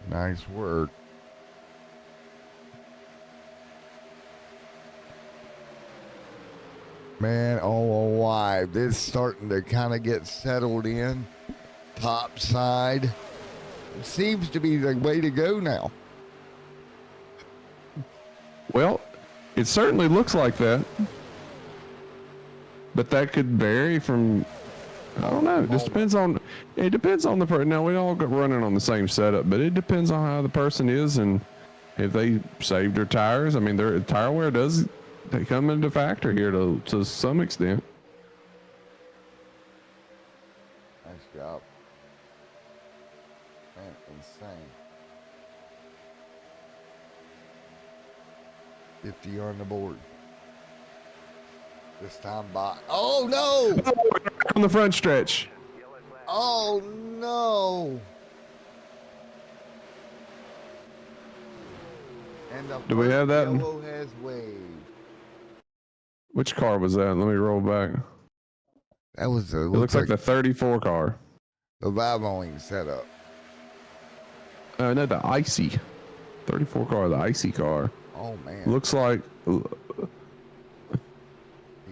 Nice work. Man, oh, why? This is starting to kind of get settled in. Top side. It seems to be the way to go now. Well, it certainly looks like that. But that could vary from, I don't know. It just depends on the person. Now, we all got running on the same setup, but it depends on how the person is and if they saved their tires. I mean, their tire wear they come into factor here to some extent. Nice job. Man, insane. 50 on the board. This time by. Oh no! On the front stretch. Oh no! And the Do we have that? yellow has waved. Which car was that? Let me roll back. That was It looks like the 34 car. the Vivoing setup. No, the icy 34 car, the icy car. Oh man! Looks like He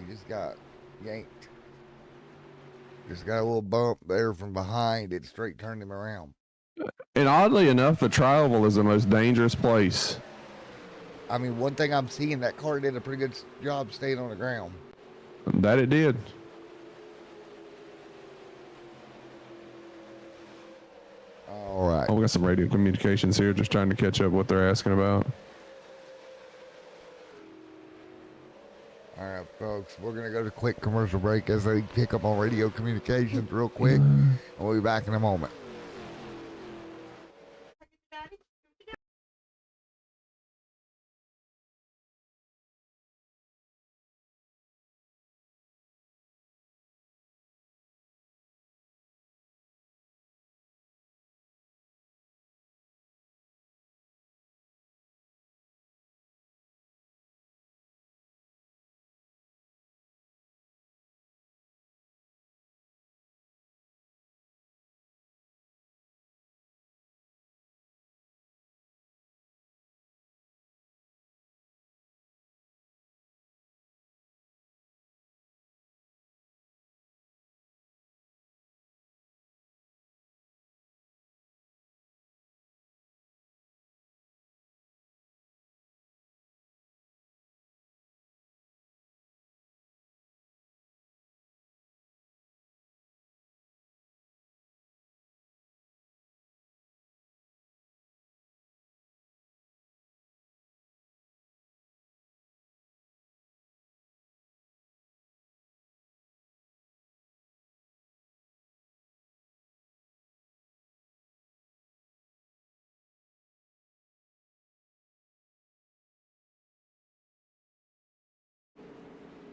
just got yanked. Just got a little bump there from behind. It straight turned him around. And oddly enough, the tri-oval is the most dangerous place. I mean, one thing I'm seeing, that car did a pretty good job staying on the ground. That it did. All right. Oh, we got some radio communications here, just trying to catch up what they're asking about. All right, folks, we're going to go to quick commercial break as they pick up on radio communications real quick, and we'll be back in a moment.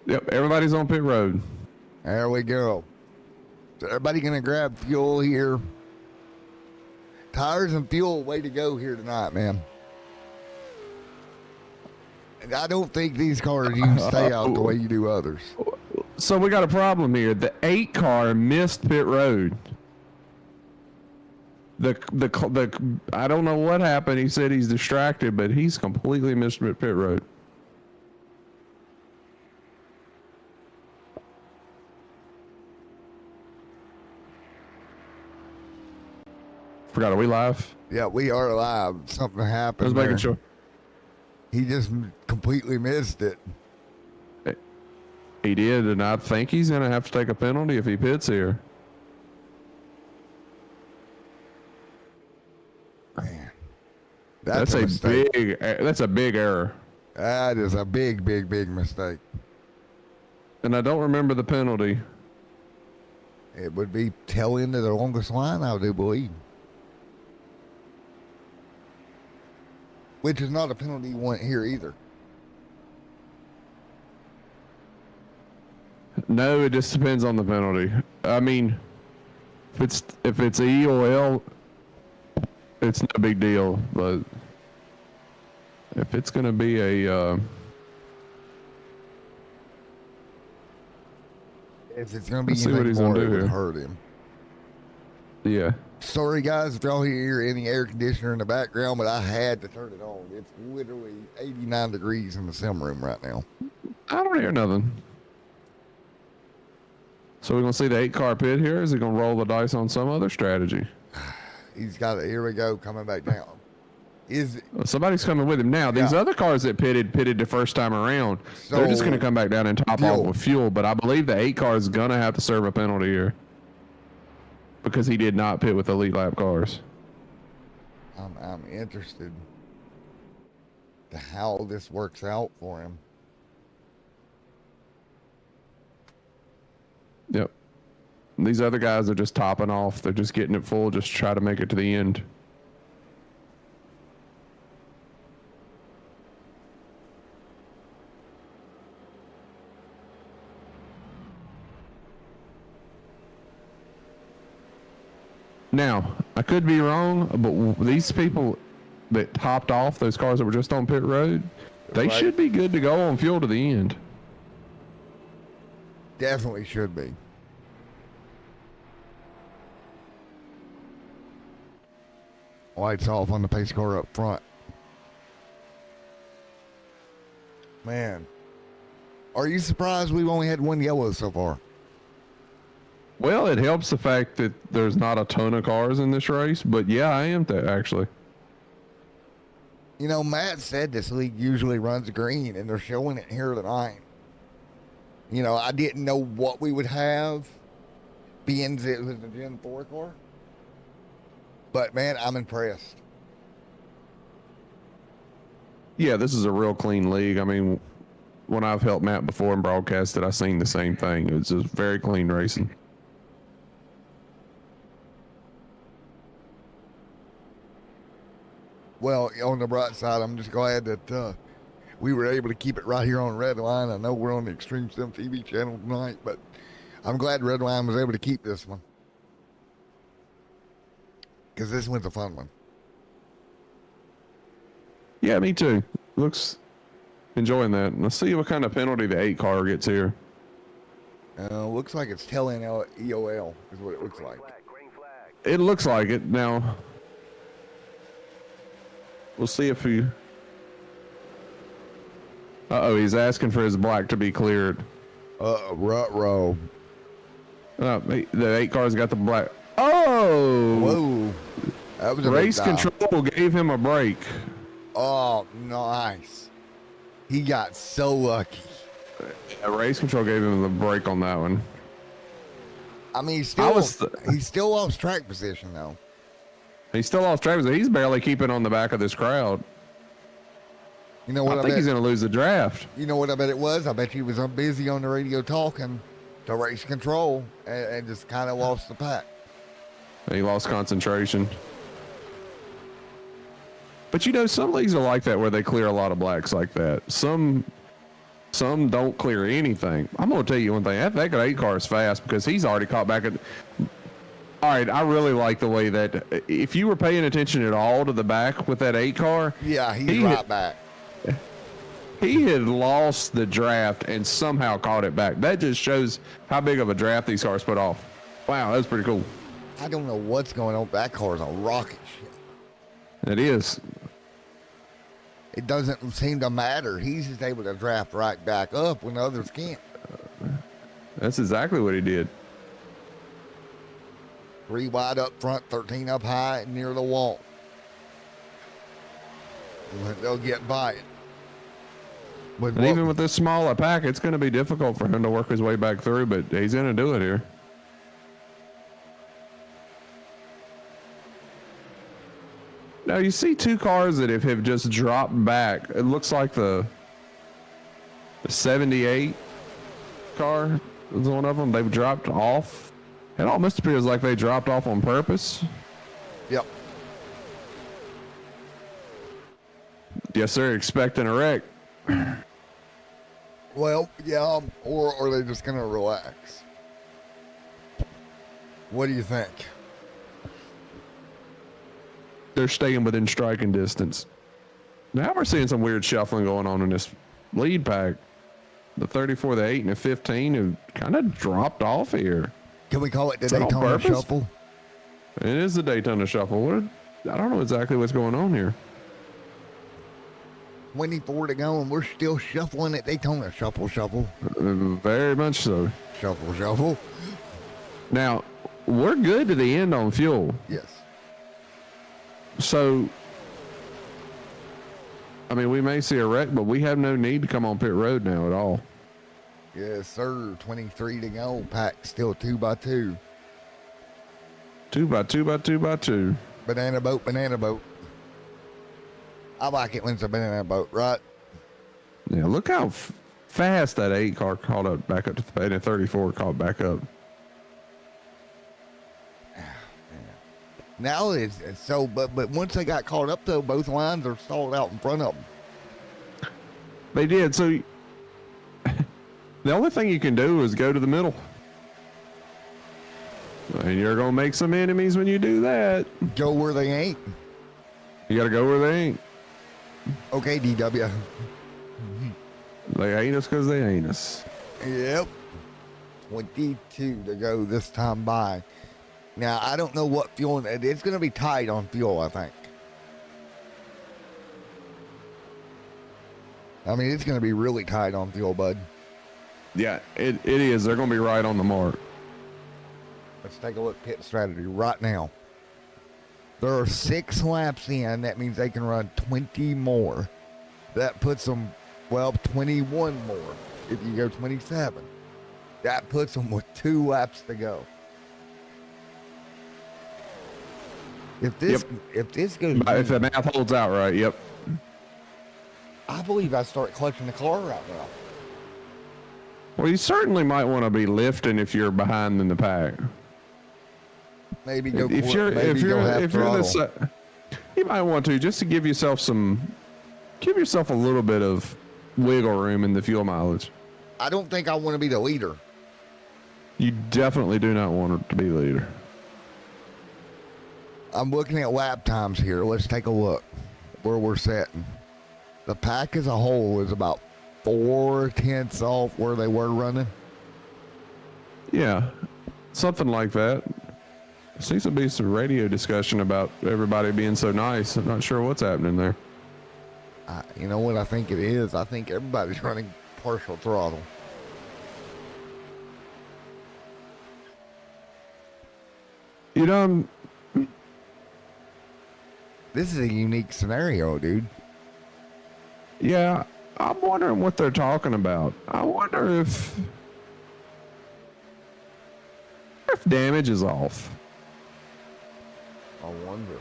Yep, everybody's on pit road. There we go. So everybody going to grab fuel here. Tires and fuel, way to go here tonight, man. And I don't think these cars you can stay out the way you do others. So we got a problem here. The 8 car missed pit road. The I don't know what happened. He said he's distracted, but he's completely missed pit road. Forgot, are we live? Yeah, we are live. Something happened. I was making sure. He just completely missed it. He did, and I think he's going to have to take a penalty if he pits here. Man, That's a big error. That is a big mistake. And I don't remember the penalty. It would be tail end of the longest line, I do believe. Which is not a penalty you want here either. No, it just depends on the penalty. I mean, if it's E or L, it's no big deal. But if it's going to be a if it's going to be see what he's more, gonna do it would here. hurt him. Yeah. Sorry, guys, if y'all hear any air conditioner in the background, but I had to turn it on. It's literally 89 degrees in the sim room right now. I don't hear nothing. So we're going to see the 8 car pit here? Is he going to roll the dice on some other strategy? He's got it. Here we go, coming back down. Somebody's coming with him now. These other cars that pitted the first time around. So they're just going to come back down and top off with fuel. But I believe the 8 car is going to have to serve a penalty here because he did not pit with elite lap cars. I'm interested to how this works out for him. Yep. These other guys are just topping off. They're just getting it full, just try to make it to the end. Now, I could be wrong, but these people that topped off, those cars that were just on pit road, they should be good to go on fuel to the end. Definitely should be. Lights off on the pace car up front. Man, are you surprised we've only had one yellow so far? Well, it helps the fact that there's not a ton of cars in this race, but yeah, I am that actually. You know, Matt said this league usually runs green, and they're showing it here tonight. You know, I didn't know what we would have, being it was a Gen 4 car. But man, I'm impressed. Yeah, this is a real clean league. I mean, when I've helped Matt before and broadcasted, I've seen the same thing. It's just very clean racing. Well, on the bright side, I'm just glad that we were able to keep it right here on Redline. I know we're on the Extreme Sim TV channel tonight, but I'm glad Redline was able to keep this one, because this one's a fun one. Yeah, me too. Looks enjoying that. Let's see what kind of penalty the 8 car gets here. Looks like it's telling EOL is what it looks like. It looks like it. Now, we'll see if he... Uh-oh, he's asking for his black to be cleared. Ruh-roh. The 8 car's got the black. Oh! Whoa. That was a race big dial. control gave him a break. Oh, nice. He got so lucky. Race control gave him the break on that one. I mean, he still lost track position, though. He's still off track. He's barely keeping on the back of this crowd. You know what? I think he's going to lose the draft. You know what I bet it was? I bet he was busy on the radio talking to race control and just kind of lost the pack. He lost concentration. But you know, some leagues are like that where they clear a lot of blacks like that. Some don't clear anything. I'm going to tell you one thing. That 8 car is fast because he's already caught back at... All right, I really like the way that if you were paying attention at all to the back with that 8 car... Yeah, he's right back. He had lost the draft and somehow caught it back. That just shows how big of a draft these cars put off. Wow, that's pretty cool. I don't know what's going on. That car is a rocket ship. It is. It doesn't seem to matter. He's just able to draft right back up when others can't. That's exactly what he did. 3 wide up front, 13 up high, near the wall. They'll get by it. And even with this smaller pack, it's going to be difficult for him to work his way back through, but he's going to do it here. Now you see 2 cars that have just dropped back. It looks like the 78 car is one of them. They've dropped off. It almost appears like they dropped off on purpose. Yep. Yes, they're expecting a wreck. Well, yeah, or are they just going to relax? What do you think? They're staying within striking distance. Now we're seeing some weird shuffling going on in this lead pack. The 34, the 8, and the 15 have kind of dropped off here. Can we call it the Is that on Daytona purpose? Shuffle? It is the Daytona Shuffle. I don't know exactly what's going on here. 24 to go, and we're still shuffling at Daytona. Shuffle, shuffle. Very much so. Shuffle, shuffle. Now, we're good to the end on fuel. Yes. So, I mean, we may see a wreck, but we have no need to come on pit road now at all. Yes, sir. 23 to go. Pack still 2x2. 2x2x2x2. Banana boat, banana boat. I like it when it's a banana boat, right? Yeah, look how fast that 8 car caught up back up to and the 34 caught back up. Now it's so, but once they got caught up though, both lines are stalled out in front of them. They did. So the only thing you can do is go to the middle. And you're going to make some enemies when you do that. Go where they ain't. You got to go where they ain't. Okay, DW. They ain't us because they ain't us. Yep. 22 to go this time by. Now, I don't know what fuel, it's going to be tight on fuel, I think. I mean, it's going to be really tight on fuel, bud. Yeah, it is. They're going to be right on the mark. Let's take a look at pit strategy right now. There are 6 laps in. That means they can run 20 more. That puts them, 21 more if you go 27. That puts them with 2 laps to go. If this goes, if the math holds out right, yep. I believe I start clutching the car right now. Well, you certainly might want to be lifting if you're behind in the pack. Maybe go. If you're you might want to, just to give yourself a little bit of wiggle room in the fuel mileage. I don't think I want to be the leader. You definitely do not want to be the leader. I'm looking at lap times here. Let's take a look where we're sitting. The pack as a whole is about 4/10 off where they were running. Yeah, something like that. There seems to be some radio discussion about everybody being so nice. I'm not sure what's happening there. You know what I think it is? I think everybody's running partial throttle. You know, this is a unique scenario, dude. Yeah, I'm wondering what they're talking about. I wonder if damage is off. I wonder.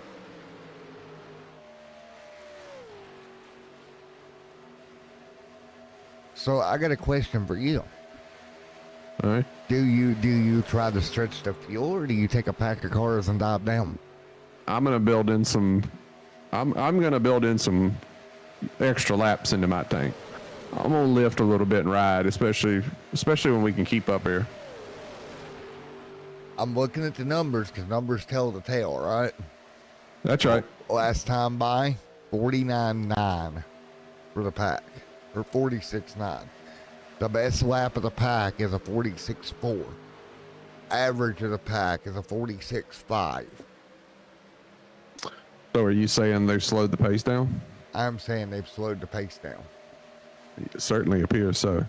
So I got a question for you. All right. Do you try to stretch the fuel, or do you take a pack of cars and dive down? I'm gonna build in some. I'm gonna build in some extra laps into my tank. I'm gonna lift a little bit and ride, especially when we can keep up here. I'm looking at the numbers because numbers tell the tale, right? That's right. Last time by 49.9 for the pack, or 46.9. The best lap of the pack is a 46.4. Average of the pack is a 46.5. So are you saying they've slowed the pace down? I'm saying they've slowed the pace down. It certainly appears so.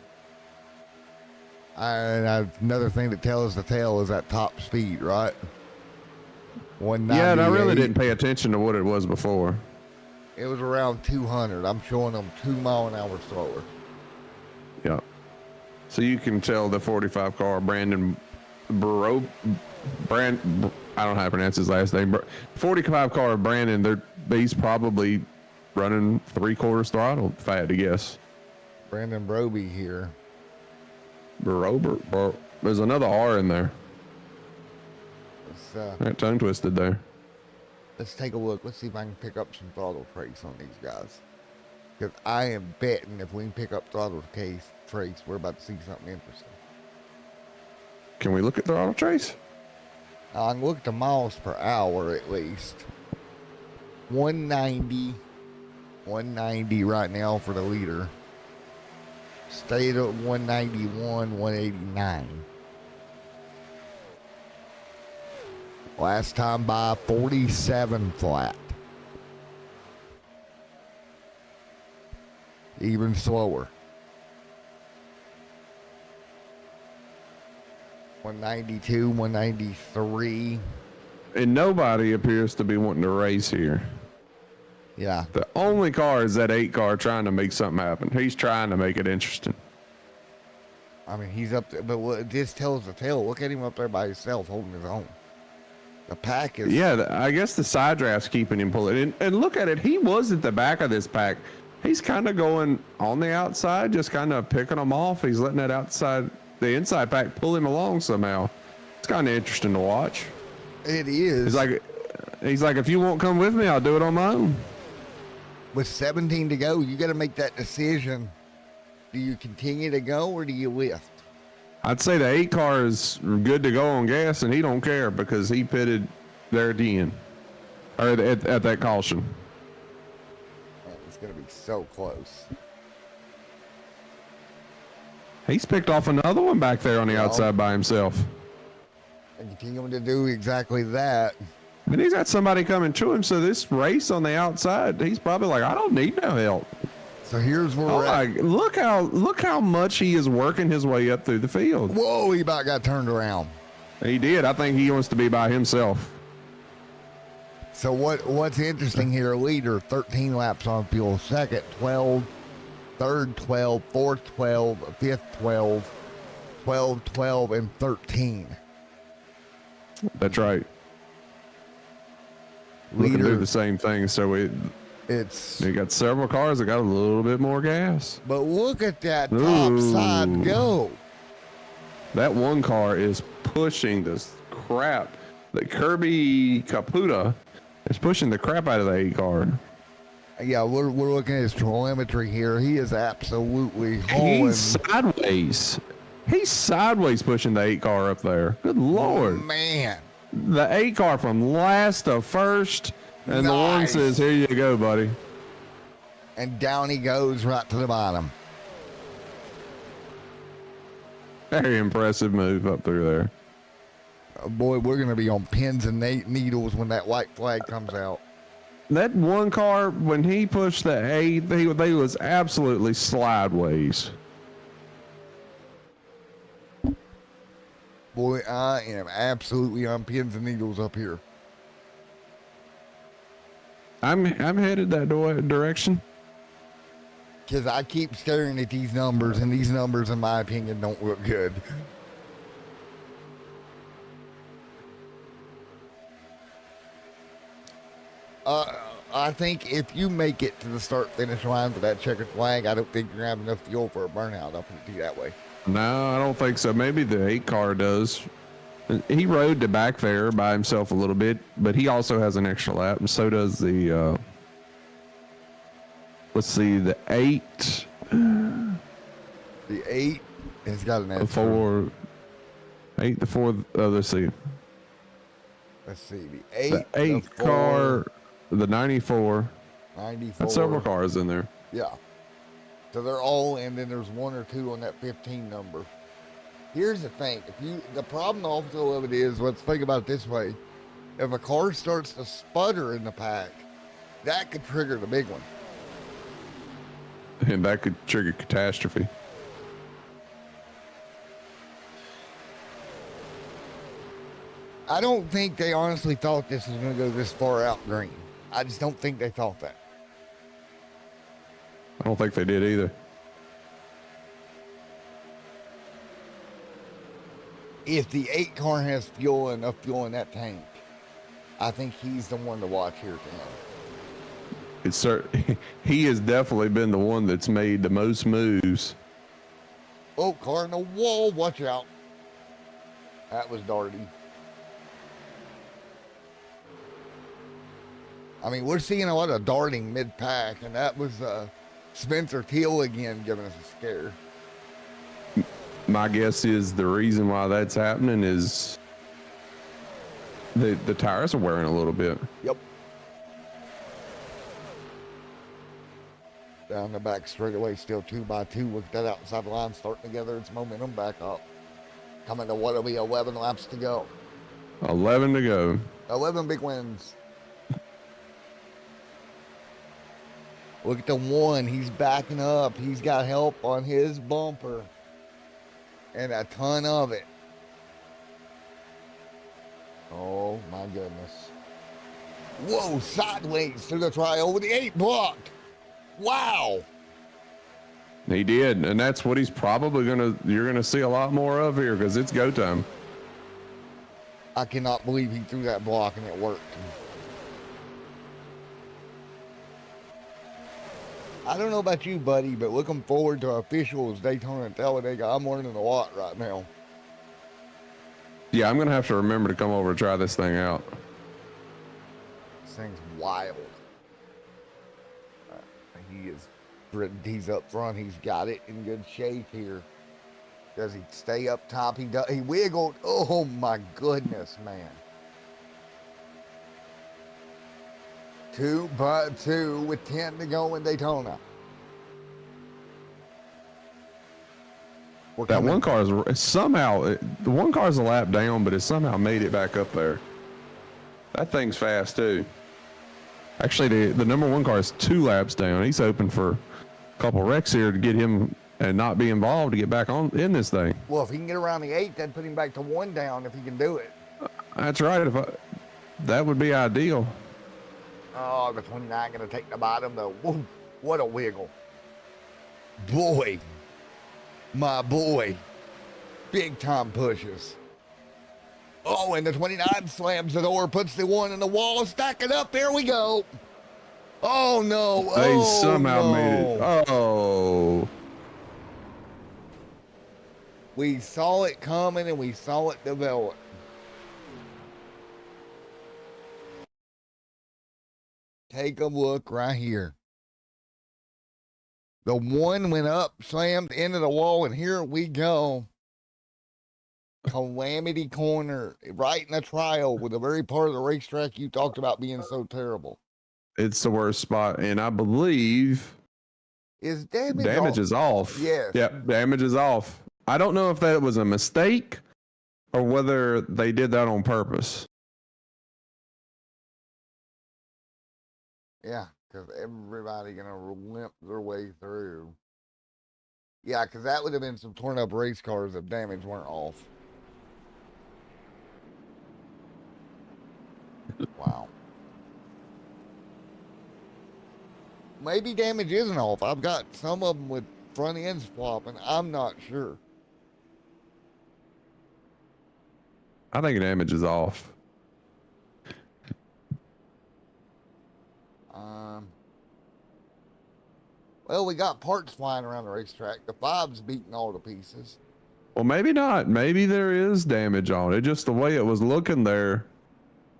Another thing that tells the tale is that top speed, right? Yeah, and I really didn't pay attention to what it was before. It was around 200. I'm showing them 2 mile an hour slower. Yeah. So you can tell the 45 car Brandon I don't know how to pronounce his last name. 45 car Brandon, he's probably running 3/4 throttle, if I had to guess. Brandon Broby here. There's another R in there. That tongue twisted there. Let's take a look. Let's see if I can pick up some throttle trace on these guys. Because I am betting if we can pick up throttle trace, we're about to see something interesting. Can we look at throttle trace? I can look at the miles per hour at least. 190 right now for the leader. Stayed at 191, 189. Last time by 47 flat. Even slower. 192, 193. And nobody appears to be wanting to race here. Yeah. The only car is that 8 car trying to make something happen. He's trying to make it interesting. I mean, he's up there, but this tells the tale. Look at him up there by himself holding his own. The pack is... Yeah, I guess the side draft's keeping him pulling. And look at it. He was at the back of this pack. He's kind of going on the outside, just kind of picking them off. He's letting the inside pack pull him along somehow. It's kind of interesting to watch. It is. He's like, if you won't come with me, I'll do it on my own. With 17 to go, you got to make that decision. Do you continue to go or do you lift? I'd say the 8 car is good to go on gas, and he don't care because he pitted there at the end, or at that caution. Man, it's going to be so close. He's picked off another one back there on the outside by himself. And continuing to do exactly that. And he's got somebody coming to him, so this race on the outside, he's probably like, I don't need no help. So here's where we're at. Look how much he is working his way up through the field. Whoa, he about got turned around. He did. I think he wants to be by himself. So what's interesting here, leader, 13 laps on fuel, second, 12, third, 12, fourth, 12, fifth, 12, 12, 12, and 13. That's right. We can do the same thing. So we got several cars that got a little bit more gas. But look at that top side go. That one car is pushing this crap. The Kirby Caputa is pushing the crap out of the 8 car. Yeah, we're looking at his telemetry here. He is absolutely hauling. He's sideways. He's sideways pushing the 8 car up there. Good Lord. Man. The 8 car from last to first. And the one says, here you go, buddy. And down he goes right to the bottom. Very impressive move up through there. Boy, we're going to be on pins and needles when that white flag comes out. That one car, when he pushed the 8, they was absolutely slideways. Boy, I am absolutely on pins and needles up here. I'm headed that direction. Because I keep staring at these numbers, and these numbers, in my opinion, don't look good. I think if you make it to the start-finish line for that checkered flag, I don't think you're going to have enough fuel for a burnout. I'll put it to you that way. No, I don't think so. Maybe the 8 car does. He rode the back there by himself a little bit, but he also has an extra lap, and so does the, let's see, the 8. The 8 has got an extra. 4. 8, the 4, let's see. Let's see, the 8. The 8 car, the 94. 94. That's several cars in there. Yeah. So they're all, and then there's 1 or 2 on that 15 number. Here's the thing. The problem also of it is, let's think about it this way. If a car starts to sputter in the pack, that could trigger the big one. And that could trigger catastrophe. I don't think they honestly thought this was going to go this far out green. I just don't think they thought that. I don't think they did either. If the 8 car has enough fuel in that tank, I think he's the one to watch here tonight. He has definitely been the one that's made the most moves. Oh, car in the wall. Watch out. That was Darty. I mean, we're seeing a lot of darting mid-pack, and that was Spencer Teal again giving us a scare. My guess is the reason why that's happening is the tires are wearing a little bit. Yep. Down the back straightaway, still 2x2 with that outside line starting to gather its momentum back up. Coming to what'll be 11 laps to go. 11 to go. 11 big wins. Look at the 1. He's backing up. He's got help on his bumper. And a ton of it. Oh, my goodness. Whoa, sideways to the try over the 8 blocked. Wow. He did, and that's what he's probably you're gonna see a lot more of here because it's go time. I cannot believe he threw that block and it worked. I don't know about you, buddy, but looking forward to officials Daytona and Talladega. I'm learning a lot right now. Yeah, I'm gonna have to remember to come over and try this thing out. This thing's wild. He's up front. He's got it in good shape here. Does he stay up top? He does. He wiggled. Oh my goodness, man. 2x2 with 10 to go in Daytona. That one car is somehow, the one car's a lap down, but it somehow made it back up there. That thing's fast too. Actually, the number 1 car is 2 laps down. He's hoping for a couple wrecks here to get him and not be involved to get back on in this thing. Well, if he can get around the 8, that'd put him back to 1 down if he can do it. That's right. That would be ideal. Oh, the 29 going to take the bottom, though. Woo, what a wiggle. Boy. My boy. Big time pushes. Oh, and the 29 slams the door, puts the 1 in the wall, stack it up. Here we go. Oh, no. They somehow made it. Oh. We saw it coming and we saw it develop. Take a look right here. The 1 went up, slammed into the wall, and here we go. Calamity corner, right in the trial with the very part of the racetrack you talked about being so terrible. It's the worst spot, and I believe Is damage is off. Yes. Yep, damage is off. I don't know if that was a mistake or whether they did that on purpose. Yeah, because everybody gonna limp their way through. Yeah, because that would have been some torn up race cars if damage weren't off. Wow. Maybe damage isn't off. I've got some of them with front ends flopping. I'm not sure. I think damage is off. Well, we got parts flying around the racetrack. The 5's beating all to pieces. Well, maybe not. Maybe there is damage on it. Just the way it was looking there.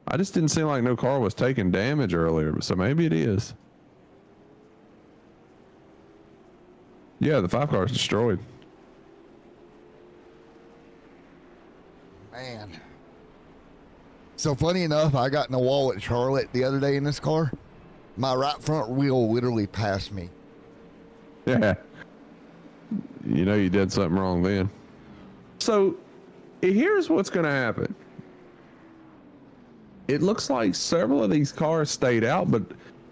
I just didn't seem like no car was taking damage earlier. So maybe it is. Yeah, the 5 car is destroyed. Man. So funny enough, I got in a wall at Charlotte the other day in this car. My right front wheel literally passed me. Yeah. You know you did something wrong then. So here's what's going to happen. It looks like several of these cars stayed out, but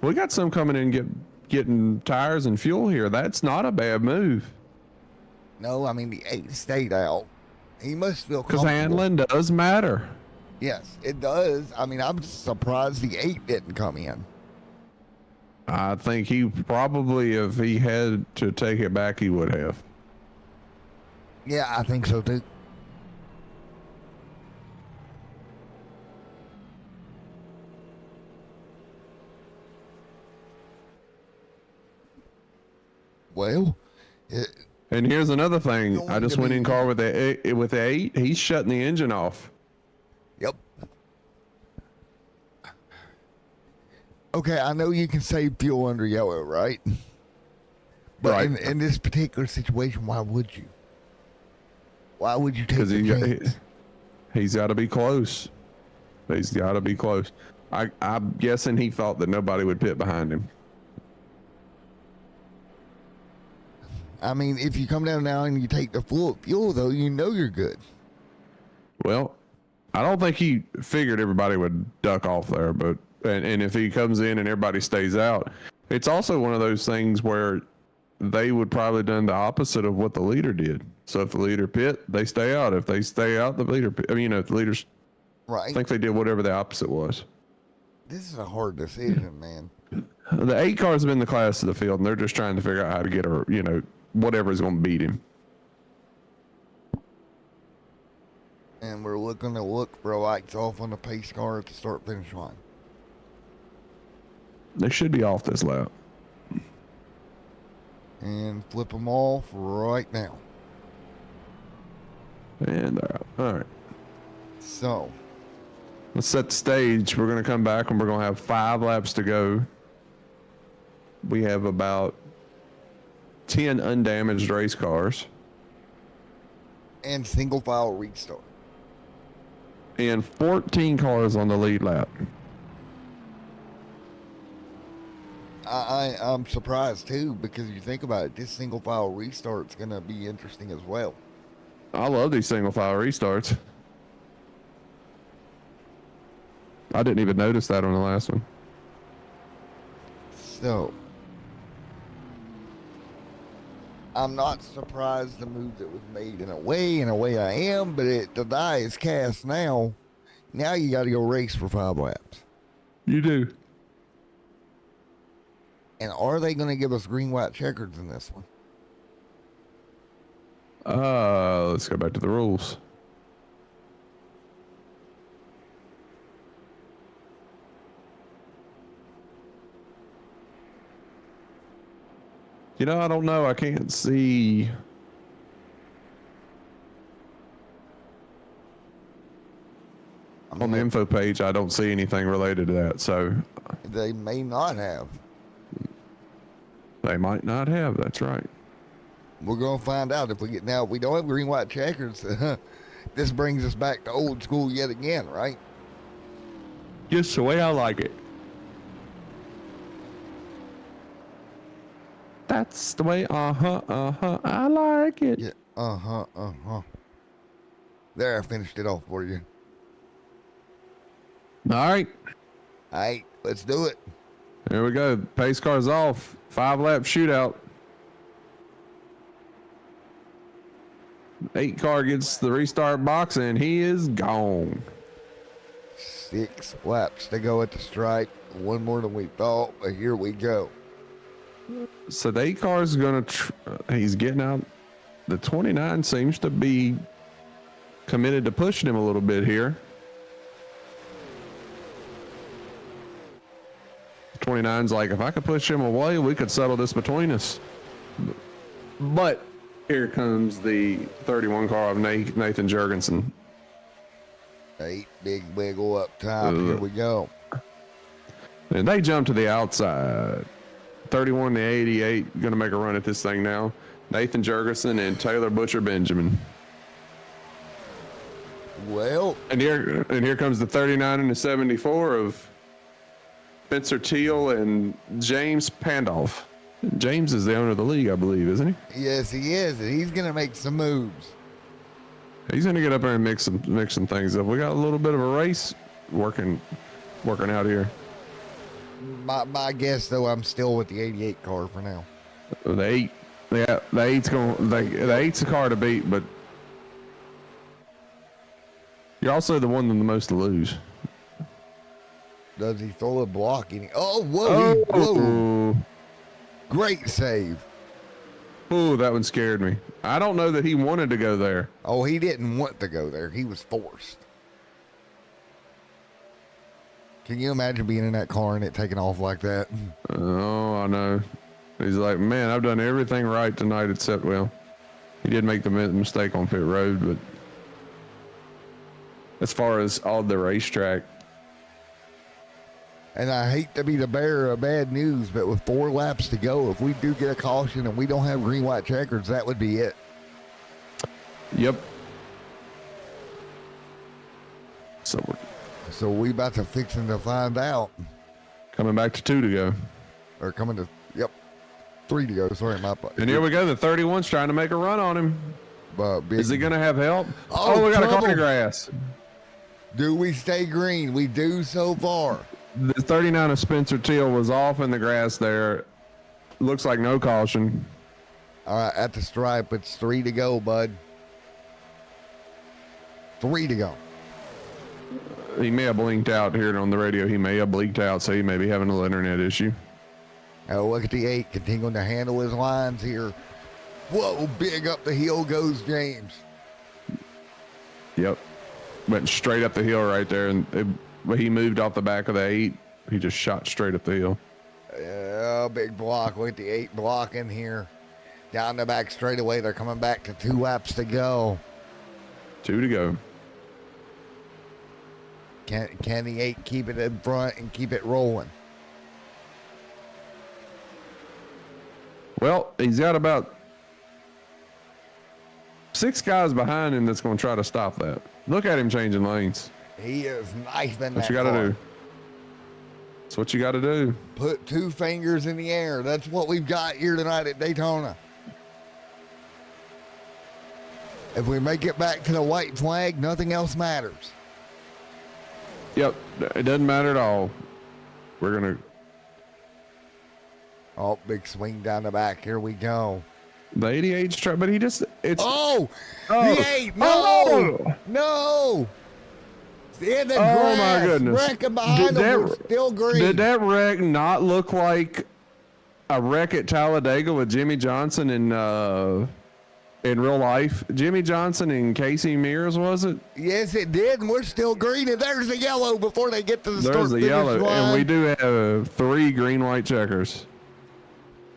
we got some coming in getting tires and fuel here. That's not a bad move. No, I mean, the 8 stayed out. He must feel comfortable. Because handling does matter. Yes, it does. I mean, I'm just surprised the 8 didn't come in. I think he probably, if he had to take it back, he would have. Yeah, I think so too. Well, and here's another thing. I just went in car with the 8. He's shutting the engine off. Yep. Okay, I know you can save fuel under yellow, right? But right. In this particular situation, why would you? Why would you take the chance? He's got to be close. He's got to be close. I'm guessing he thought that nobody would pit behind him. I mean, if you come down now and you take the fuel, though, you know you're good. Well, I don't think he figured everybody would duck off there, but and if he comes in and everybody stays out, it's also one of those things where they would probably done the opposite of what the leader did. So if the leader pit, they stay out. If they stay out, the leader pit. I mean, if the leaders, right? I think they did whatever the opposite was. This is a hard decision, man. The 8 cars have been the class of the field, and they're just trying to figure out how to get whatever is going to beat him. And we're looking to look for lights off on the pace car at the start finish line. They should be off this lap. And flip them off right now. And they're out. All right. So let's set the stage. We're going to come back and we're going to have 5 laps to go. We have about 10 undamaged race cars. And single file restart. And 14 cars on the lead lap. I'm surprised too, because you think about it, this single file restart's going to be interesting as well. I love these single file restarts. I didn't even notice that on the last one. So I'm not surprised the move that was made in a way I am, but the die is cast now. Now you got to go race for 5 laps. You do. And are they going to give us green, white checkers in this one? Let's go back to the rules. You know, I don't know. I can't see. On the info page, I don't see anything related to that. So they may not have. They might not have. That's right. We're going to find out if we get. Now, if we don't have green, white checkers, this brings us back to old school yet again, right? Just the way I like it. That's the way, I like it. Yeah, There, I finished it off for you. All right. All right, let's do it. There we go. Pace car's off. 5-lap shootout. 8 car gets the restart box, and he is gone. 6 laps to go at the stripe. One more than we thought, but here we go. So the 8 car is going to, he's getting out. The 29 seems to be committed to pushing him a little bit here. 29's like, if I could push him away, we could settle this between us. But here comes the 31 car of Nathan Jurgensen. 8 big wiggle up top. Here we go. And they jump to the outside. 31 to 88, going to make a run at this thing now. Nathan Jurgensen and Taylor Butcher Benjamin. Well, and here comes the 39 and the 74 of Spencer Teal and James Pandolf. James is the owner of the league, I believe, isn't he? Yes, he is, and he's going to make some moves. He's going to get up there and mix some things up. We got a little bit of a race working out here. My guess, though, I'm still with the 88 car for now. The 8's a car to beat, but you're also the one with the most to lose. Does he throw a block? Whoa. Great save. Oh, that one scared me. I don't know that he wanted to go there. Oh, he didn't want to go there. He was forced. Can you imagine being in that car and it taking off like that? Oh, I know. He's like, man, I've done everything right tonight except, well, he did make the mistake on pit road, but as far as all the racetrack. And I hate to be the bearer of bad news, but with 4 laps to go, if we do get a caution and we don't have green, white checkers, that would be it. Yep. So we about to fixing to find out. Coming back to 2 to go. Or coming to, 3 to go. Sorry, my part. And here we go. The 31's trying to make a run on him. Is he going to have help? Oh, we got trouble. a car in the grass. Do we stay green? We do so far. The 39 of Spencer Teal was off in the grass there. Looks like no caution. All right, at the stripe, it's 3 to go, bud. 3 to go. He may have blinked out here on the radio. He may have blinked out, so he may be having a little internet issue. Oh, look at the 8 continuing to handle his lines here. Whoa, big up the hill goes James. Yep. Went straight up the hill right there, and he moved off the back of the 8. He just shot straight up the hill. Yeah, big block. Look at the 8 blocking here. Down the back straightaway. They're coming back to 2 laps to go. 2 to go. Can the 8 keep it in front and keep it rolling? Well, he's got about 6 guys behind him that's going to try to stop that. Look at him changing lanes. He is knifing What that you got to car. do. That's what you got to do. Put 2 fingers in the air. That's what we've got here tonight at Daytona. If we make it back to the white flag, nothing else matters. Yep. It doesn't matter at all. We're going to... Oh, big swing down the back. Here we go. The 88's truck, but it's. Oh, Oh. he ain't. No, Oh. no. In the Oh grass. my goodness! Wrecking behind him was still green. Did that wreck not look like a wreck at Talladega with Jimmy Johnson in real life? Jimmy Johnson and Casey Mears, was it? Yes, it did, and we're still green. And there's the yellow before they get to the start. There's the yellow, line. and we do have 3 green, white checkers.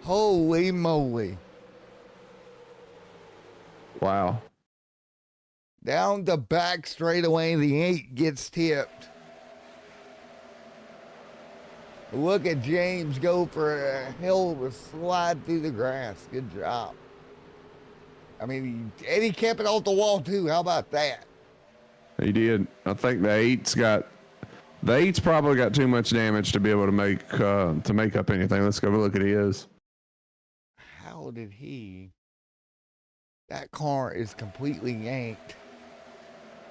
Holy moly! Wow. Down the back straightaway, the 8 gets tipped. Look at James go for a hell of a slide through the grass. Good job. I mean, he kept it off the wall too. How about that? He did. I think the 8's probably got too much damage to be able to make up anything. Let's go look at his. How did he? That car is completely yanked.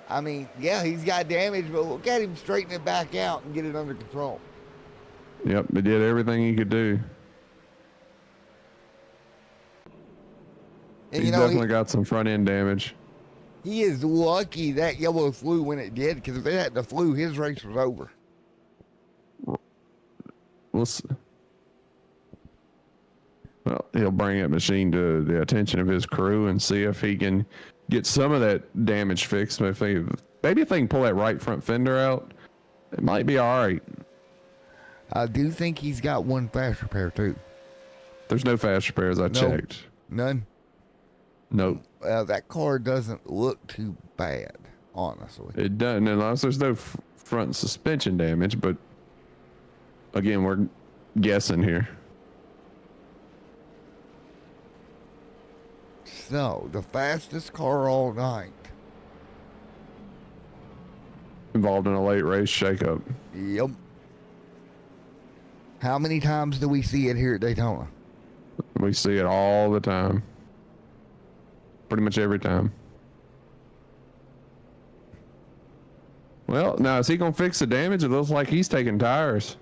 I mean, yeah, he's got damage, but look at him straighten it back out and get it under control. Yep, he did everything he could do. And He's definitely got some front end damage. He is lucky that yellow flew when it did, because if it hadn't flew, his race was over. Well, he'll bring that machine to the attention of his crew and see if he can get some of that damage fixed. Maybe if they can pull that right front fender out, it might be all right. I do think he's got one fast repair too. There's no fast repairs. I checked. None? Nope. That car doesn't look too bad, honestly. It doesn't, unless there's no front suspension damage, but again, we're guessing here. So, the fastest car all night. Involved in a late race shakeup. Yep. How many times do we see it here at Daytona? We see it all the time. Pretty much every time. Well, now is he going to fix the damage? It looks like he's taking tires.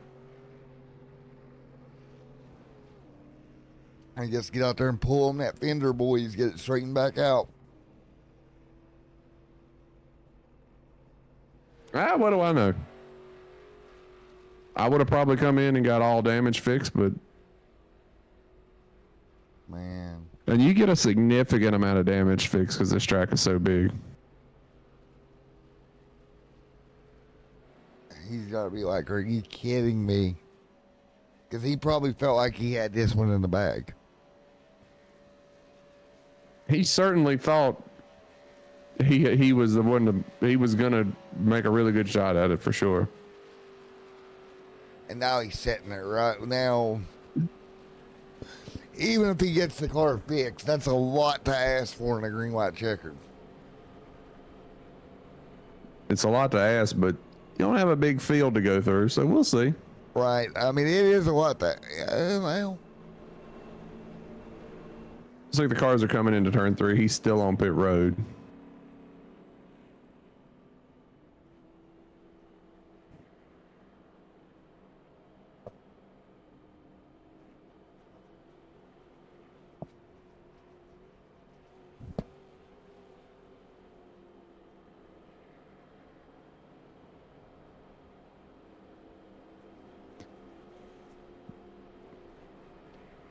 I guess get out there and pull on that fender, boys. Get it straightened back out. What do I know? I would have probably come in and got all damage fixed, but... Man. And you get a significant amount of damage fixed because this track is so big. He's got to be like, are you kidding me? Because he probably felt like he had this one in the bag. He certainly thought he was the one he was gonna make a really good shot at it for sure. And now he's sitting there right now. Even if he gets the car fixed, that's a lot to ask for in a green white checkered. It's a lot to ask, but you don't have a big field to go through, so we'll see. Right. I mean, it is a lot to. Well. Looks like the cars are coming into turn 3. He's still on pit road.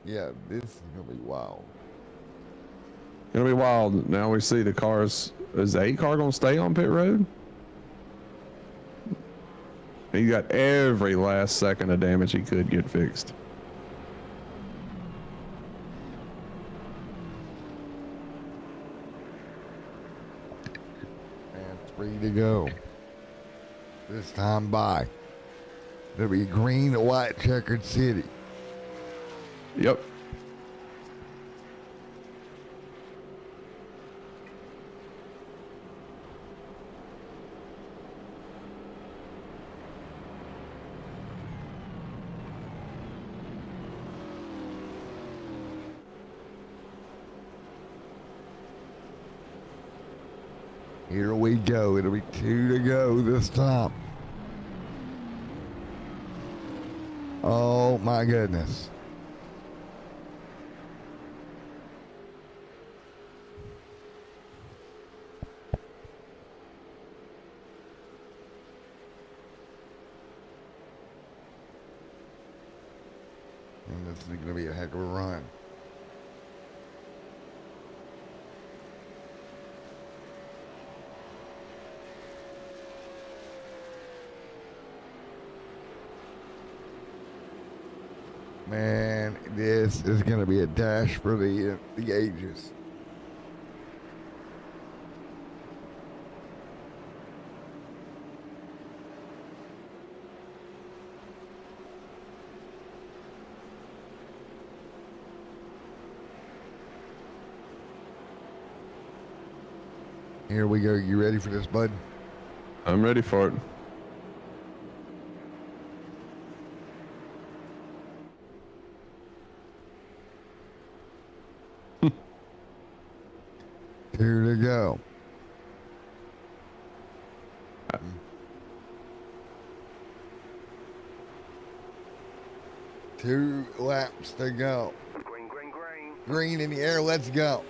Yeah, this is going to be wild. It'll be wild. Now we see the cars. Is the 8 car going to stay on pit road? He got every last second of damage he could get fixed. And 3 to go. This time by. It'll be green, white, checkered city. Yep. Here we go. It'll be 2 to go this time. Oh my goodness. And this is going to be a heck of a run. Man, this is going to be a dash for the ages. Here we go. You ready for this, bud? I'm ready for it. Here to go. 2 laps to go. Green, green, green. Green in the air. Let's go.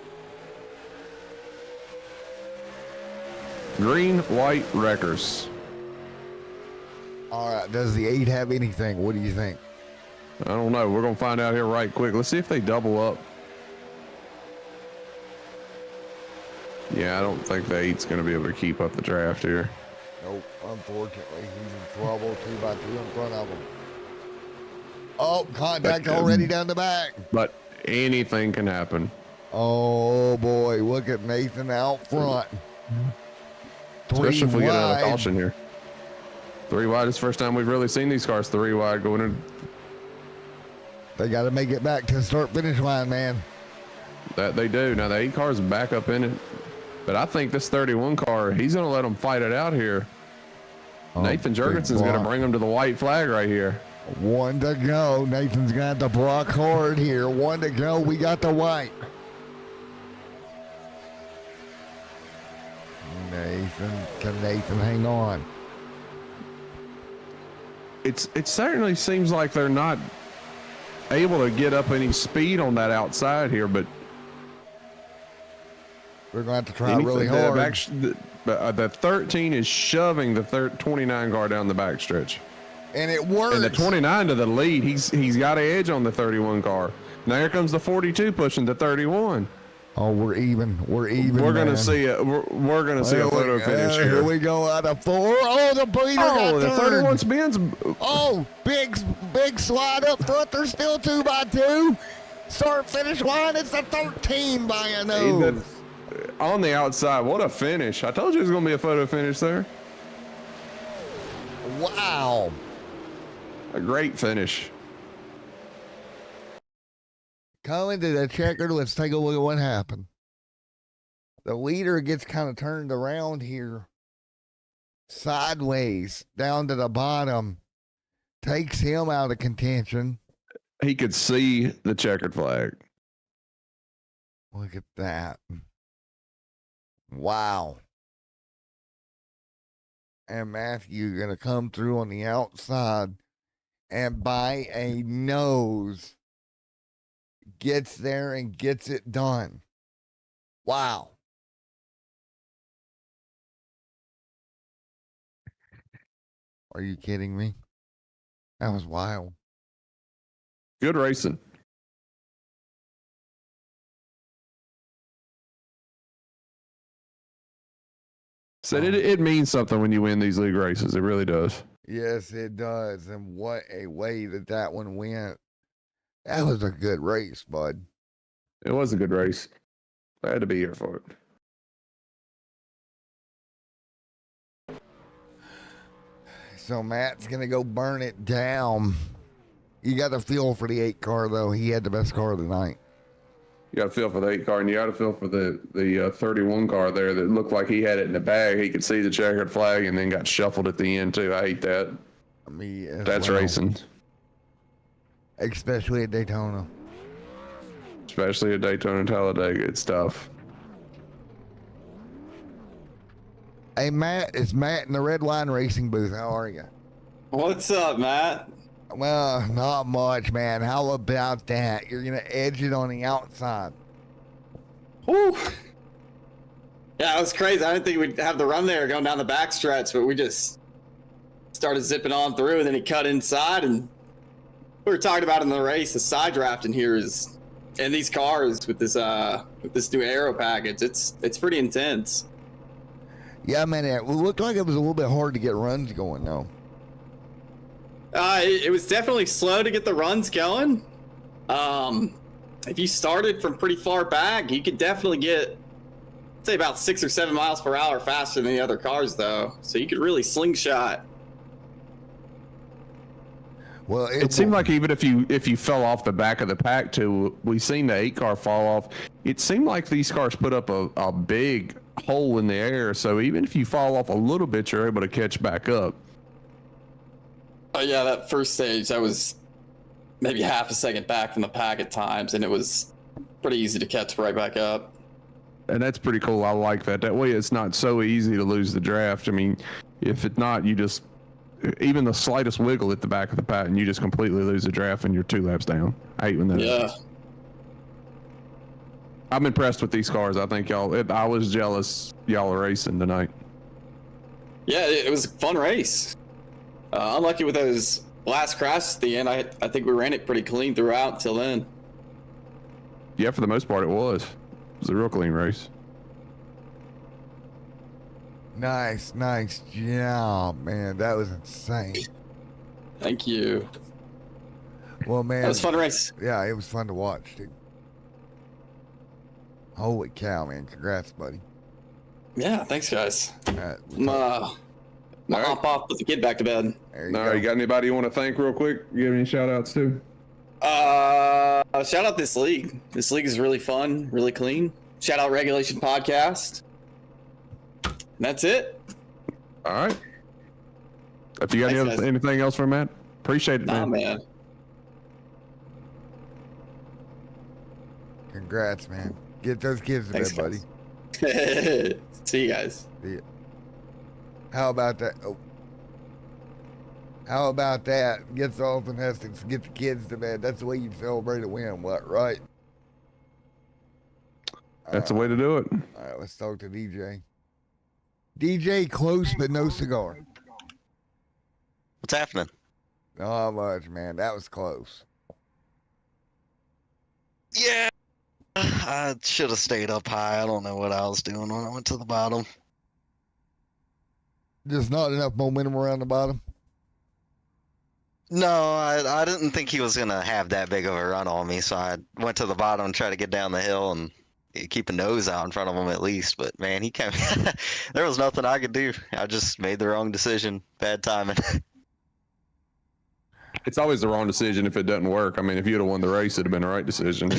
Green, white, wreckers. All right. Does the 8 have anything? What do you think? I don't know. We're going to find out here right quick. Let's see if they double up. Yeah, I don't think the 8's going to be able to keep up the draft here. Nope. Unfortunately, he's in trouble. 2 by 2 in front of him. Oh, contact already down the back. But anything can happen. Oh, boy. Look at Nathan out front. 3 Especially if we get out of wide. caution here. 3 wide is the first time we've really seen these cars 3 wide going in. They got to make it back to the start-finish line, man. That they do. Now the 8 car is back up in it. But I think this 31 car, he's going to let them fight it out here. Oh, Nathan Jurgensen's going to bring him to the white flag right here. 1 to go. Nathan's got the block hard here. 1 to go. We got the white. Can Nathan hang on? It certainly seems like they're not able to get up any speed on that outside here, but We're going to have to try really hard. The 13 is shoving the 29 car down the backstretch. And it works. And the 29 to the lead, he's got an edge on the 31 car. Now here comes the 42 pushing the 31. Oh, we're even. We're even. We're man. gonna see a photo finish here. Here we go out of 4. Oh, the bleeder got the turned. 31 spins. Oh, big slide up front. There's still 2 by 2. Start finish line. It's a 13 by a nose. On the outside, what a finish! I told you it was gonna be a photo finish there. Wow. A great finish. Coming to the checkered, let's take a look at what happened. The leader gets kind of turned around here, sideways, down to the bottom, takes him out of contention. He could see the checkered flag. Look at that. Wow. And Matthew going to come through on the outside and by a nose gets there and gets it done. Wow. Are you kidding me? That was wild. Good racing. Said it means something when you win these league races. It really does. Yes, it does. And what a way that one went. That was a good race, bud. It was a good race. I had to be here for it. So Matt's going to go burn it down. You got to feel for the 8 car, though. He had the best car of the night. You got to feel for the 8 car, and you got to feel for the 31 car there that looked like he had it in the bag. He could see the checkered flag and then got shuffled at the end, too. I hate that. Me as That's well. racing. Especially at Daytona. Especially at Daytona and Talladega. It's tough. Hey, Matt, it's Matt in the Redline Racing booth. How are you? What's up, Matt? Well, not much, man. How about that? You're going to edge it on the outside. Whew. Yeah, it was crazy. I didn't think we'd have the run there going down the backstretch, but we just started zipping on through, and then he cut inside, and we were talking about in the race, the side draft in here is, and these cars with this new aero package, it's pretty intense. Yeah, man, it looked like it was a little bit hard to get runs going, though. It was definitely slow to get the runs going. If you started from pretty far back, you could definitely get, say, about 6 or 7 miles per hour faster than the other cars, though. So you could really slingshot. Well, It seemed like even if you fell off the back of the pack too, we seen the 8 car fall off. It seemed like these cars put up a big hole in the air, so even if you fall off a little bit, you're able to catch back up. Oh yeah, that first stage, I was maybe half a second back from the pack at times, and it was pretty easy to catch right back up. And that's pretty cool. I like that. That way it's not so easy to lose the draft. I mean, if it's not, you just, even the slightest wiggle at the back of the pack and you just completely lose the draft and you're 2 laps down. I hate when that happens. I'm impressed with these cars. I think I was jealous y'all are racing tonight. Yeah, it was a fun race. Unlucky with those last crashes at the end. I think we ran it pretty clean throughout until then. Yeah, for the most part it was. It was a real clean race. Nice job, man. That was insane. Thank you. Well, man. That was a fun race. Yeah, it was fun to watch, dude. Holy cow, man. Congrats, buddy. Yeah, thanks, guys. All right, Hop off, put the kid back to bed. there you All go. right, you got anybody you want to thank real quick? You have any shout outs too? Shout out this league. This league is really fun, really clean. Shout out Regulation Podcast. And that's it. All right. If you got Thanks, guys. anything else for Matt, appreciate it, Nah, man. man. Congrats, man. Get those kids to Thanks, bed, buddy. guys. See you guys. See ya. How about that? Oh. How about that? Get Dalton Hastings, get the kids to bed. That's the way you celebrate a win, what, right? That's the way to do it. All right, let's talk to DJ. DJ, close but no cigar. What's happening? Not much, man. That was close. Yeah, I should have stayed up high. I don't know what I was doing when I went to the bottom. Just not enough momentum around the bottom. No, I didn't think he was going to have that big of a run on me, so I went to the bottom and tried to get down the hill and keep a nose out in front of him at least. But, man, he came. There was nothing I could do. I just made the wrong decision. Bad timing. It's always the wrong decision if it doesn't work. I mean, if you'd have won the race, it'd have been the right decision.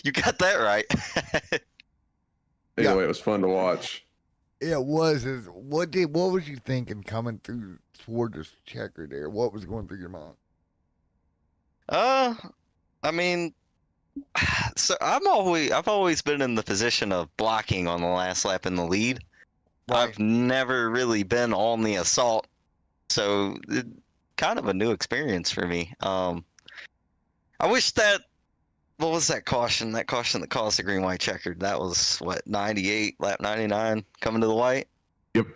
You got that right. Anyway, it was fun to watch. It was. What was you thinking coming through toward this checker there? What was going through your mind? I mean, so I've always been in the position of blocking on the last lap in the lead. Right. I've never really been on the assault, so kind of a new experience for me. I wish that. What was that caution? That caution that caused the green white checkered. That was what, 98, lap 99, coming to the white. Yep.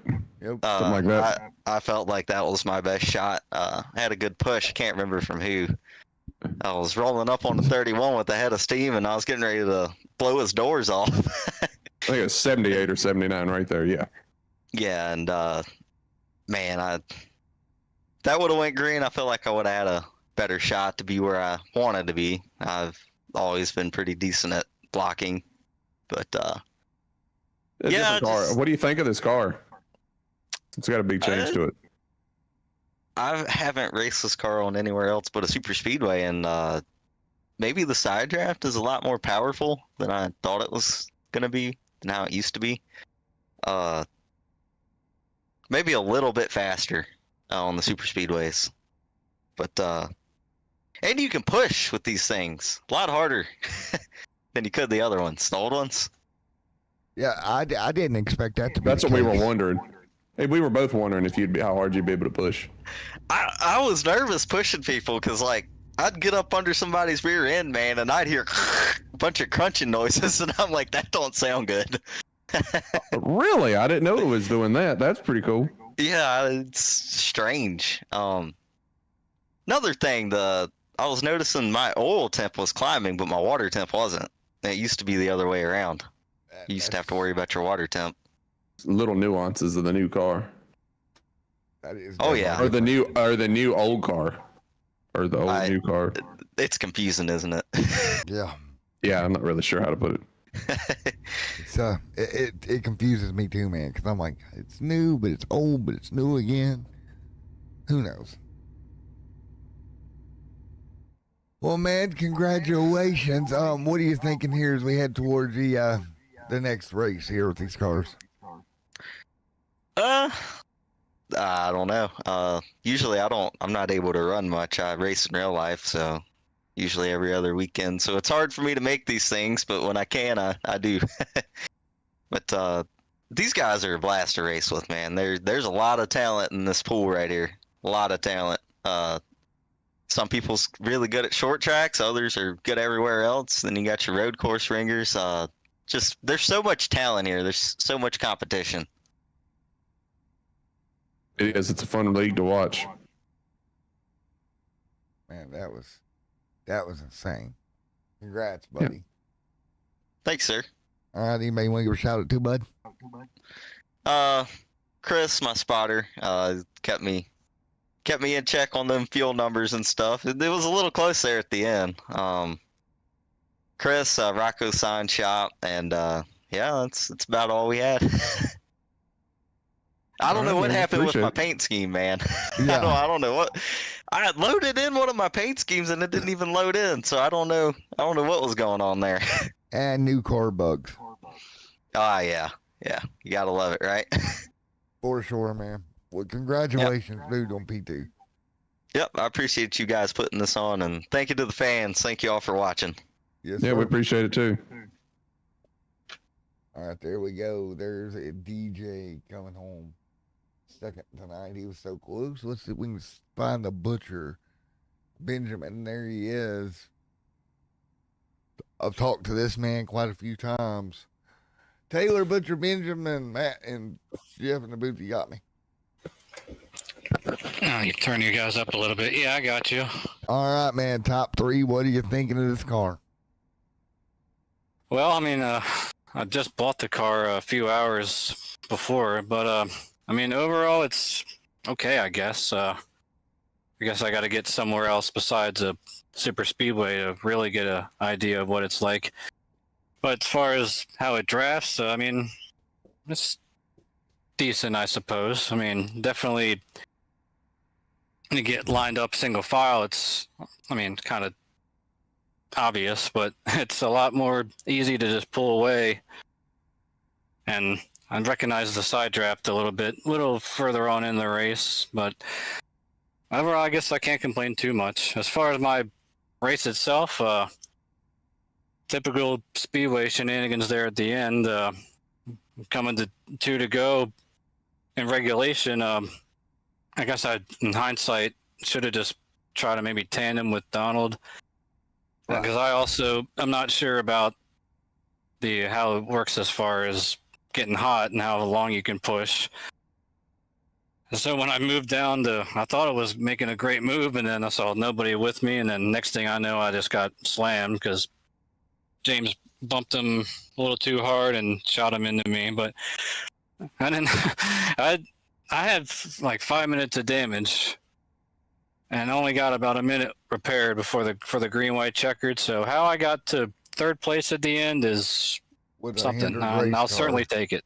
Yep. Something like that. I felt like that was my best shot. I had a good push. I can't remember from who. I was rolling up on the 31 with a head of steam, and I was getting ready to blow his doors off. I think it was 78 or 79 right there. Yeah. Yeah, and man, that would have went green. I feel like I would have had a better shot to be where I wanted to be. I've always been pretty decent at blocking, but A yeah, different car. just- What do you think of this car? It's got a big change to it. I haven't raced this car on anywhere else but a super speedway, and maybe the side draft is a lot more powerful than I thought it was gonna be, than how it used to be. Maybe a little bit faster on the super speedways, but and you can push with these things a lot harder than you could the other ones, the old ones. Yeah, I didn't expect that to be. That's the what we were case. wondering. Hey, we were both wondering if how hard you'd be able to push. I was nervous pushing people because, like, I'd get up under somebody's rear end, man, and I'd hear a bunch of crunching noises, and I'm like, that don't sound good. Really? I didn't know it was doing that. That's pretty cool. Yeah, it's strange. Another thing, I was noticing my oil temp was climbing, but my water temp wasn't. It used to be the other way around. You used to have to worry about your water temp. Little nuances of the new car. That is Oh, yeah. definitely Or the new old car. Or the old new car. It's confusing, isn't it? Yeah. Yeah, I'm not really sure how to put it. It's it confuses me too, man, because I'm like, it's new, but it's old, but it's new again. Who knows? Well, man, congratulations. What are you thinking here as we head towards the next race here with these cars? I don't know. Usually I'm not able to run much. I race in real life, so usually every other weekend. So it's hard for me to make these things, but when I can, I do. But these guys are a blast to race with, man. There's a lot of talent in this pool right here. A lot of talent. Some people's really good at short tracks, others are good everywhere else. Then you got your road course ringers. Just there's so much talent here. There's so much competition. It is. It's a fun league to watch. Man, that was insane. Congrats, buddy. Thanks, sir. All right, anybody want to give a shout out to, bud? Chris, my spotter, kept me in check on them fuel numbers and stuff. It was a little close there at the end. Chris, Rocco Sign Shop, and yeah, that's about all we had. I don't know what happened with my paint scheme, man. Yeah. I don't know what. I had loaded in one of my paint schemes and it didn't even load in, so I don't know what was going on there. And new car bugs. Ah, yeah, you gotta love it, right? For sure, man. Well, congratulations, dude, on P2. Yep, I appreciate you guys putting this on, and thank you to the fans. Thank you all for watching. Yes, Yeah, sir. we appreciate it too. All right, there we go. There's a DJ coming home second tonight. He was so close. Let's see if we can find the butcher, Benjamin. There he is. I've talked to this man quite a few times. Taylor, Butcher, Benjamin, Matt, and Jeff in the booth. You got me. Oh, you turn you guys up a little bit. Yeah, I got you. All right, man. Top three. What are you thinking of this car? Well, I mean, I just bought the car a few hours before, but I mean, overall, it's okay, I guess. I guess I got to get somewhere else besides a super speedway to really get an idea of what it's like. But as far as how it drafts, I mean, it's decent, I suppose. I mean, definitely to get lined up single file, it's, I mean, kind of obvious, but it's a lot more easy to just pull away. And I recognize the side draft a little further on in the race, but overall, I guess I can't complain too much. As far as my race itself, typical speedway shenanigans there at the end. Coming to 2 to go in regulation, I guess in hindsight, should have just tried to maybe tandem with Donald. Because I'm not sure about how it works as far as getting hot and how long you can push. So when I moved down I thought it was making a great move, and then I saw nobody with me, and then next thing I know, I just got slammed because James bumped him a little too hard and shot him into me. But I didn't. I had like 5 minutes of damage, and only got about a minute repaired for the green white checkered. So how I got to third place at the end is With a something. hindered race I'll car. certainly take it.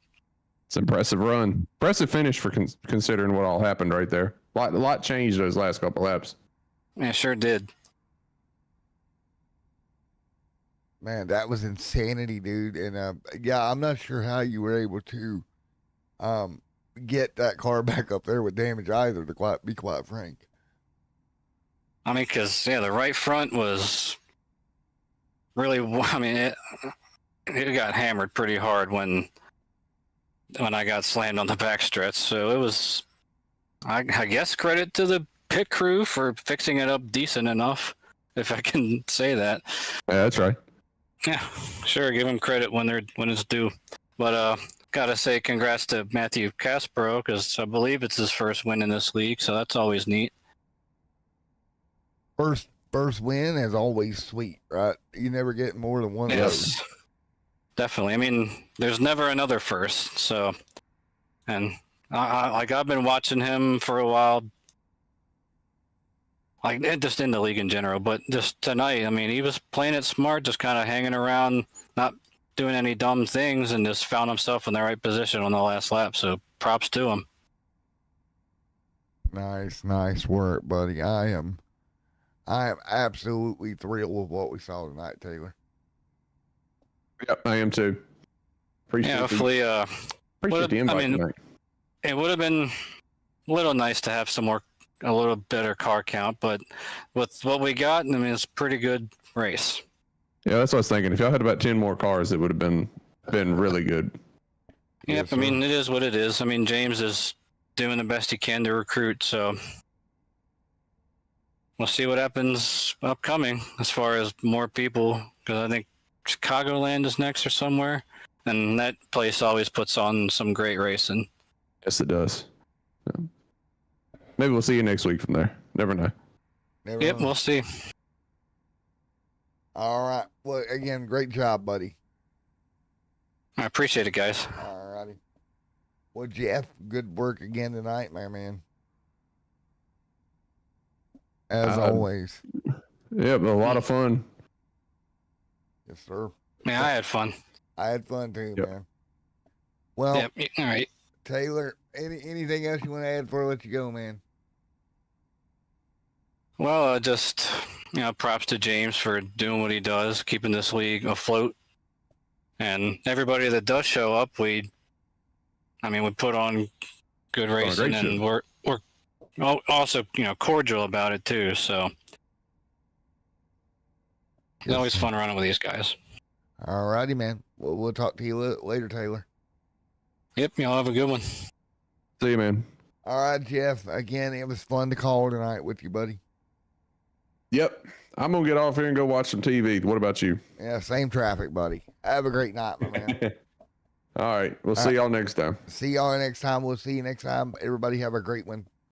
It's an impressive run. Impressive finish for considering what all happened right there. A lot changed those last couple laps. Yeah, sure did. Man, that was insanity, dude. And yeah, I'm not sure how you were able to get that car back up there with damage either, to be quite frank. I mean, because the right front was really. I mean, it got hammered pretty hard when I got slammed on the backstretch. So it was, I guess, credit to the pit crew for fixing it up decent enough, if I can say that. Yeah, that's right. Yeah, sure. Give him credit when it's due. But gotta say, congrats to Matthew Caspero, because I believe it's his first win in this league, so that's always neat. First win is always sweet, right? You never get more than one of those. Yes, definitely. I mean, there's never another first. So, and I've been watching him for a while, like just in the league in general. But just tonight, I mean, he was playing it smart, just kind of hanging around, not doing any dumb things, and just found himself in the right position on the last lap. So, props to him. Nice work, buddy. I am absolutely thrilled with what we saw tonight, Taylor. Yep, I am too. Appreciate hopefully, appreciate the invite tonight. It would have been a little nice to have a little better car count, but with what we got, I mean, it's a pretty good race. Yeah, that's what I was thinking. If y'all had about 10 more cars, it would have been really good. Yep, Yes, I mean, it is what it is. I mean, James is doing the best he can to recruit, so we'll see what happens upcoming as far as more people, because I think Chicagoland is next or somewhere, and that place always puts on some great racing. Yes, it does. Yeah. Maybe we'll see you next week from there. Never know. Yep, we'll see. All right. Well, again, great job, buddy. I appreciate it, guys. All righty. Well, Jeff, good work again tonight, my man. As always. Yep, a lot of fun. Yes, sir. Yeah, I had fun. I had fun too, Yep. man. Well, Yep. All right. Taylor, anything else you want to add before I let you go, man? Well, just props to James for doing what he does, keeping this league afloat, and everybody that does show up. We put on good racing, and we're also cordial about it too. So it's always fun running with these guys. All righty, man. Well, we'll talk to you later, Taylor. Yep, y'all have a good one. See you, man. All right, Jeff. Again, it was fun to call tonight with you, buddy. Yep. I'm going to get off here and go watch some TV. What about you? Yeah, same traffic, buddy. Have a great night, my man. All right. We'll see y'all next time. See y'all next time. We'll see you next time. Everybody have a great one.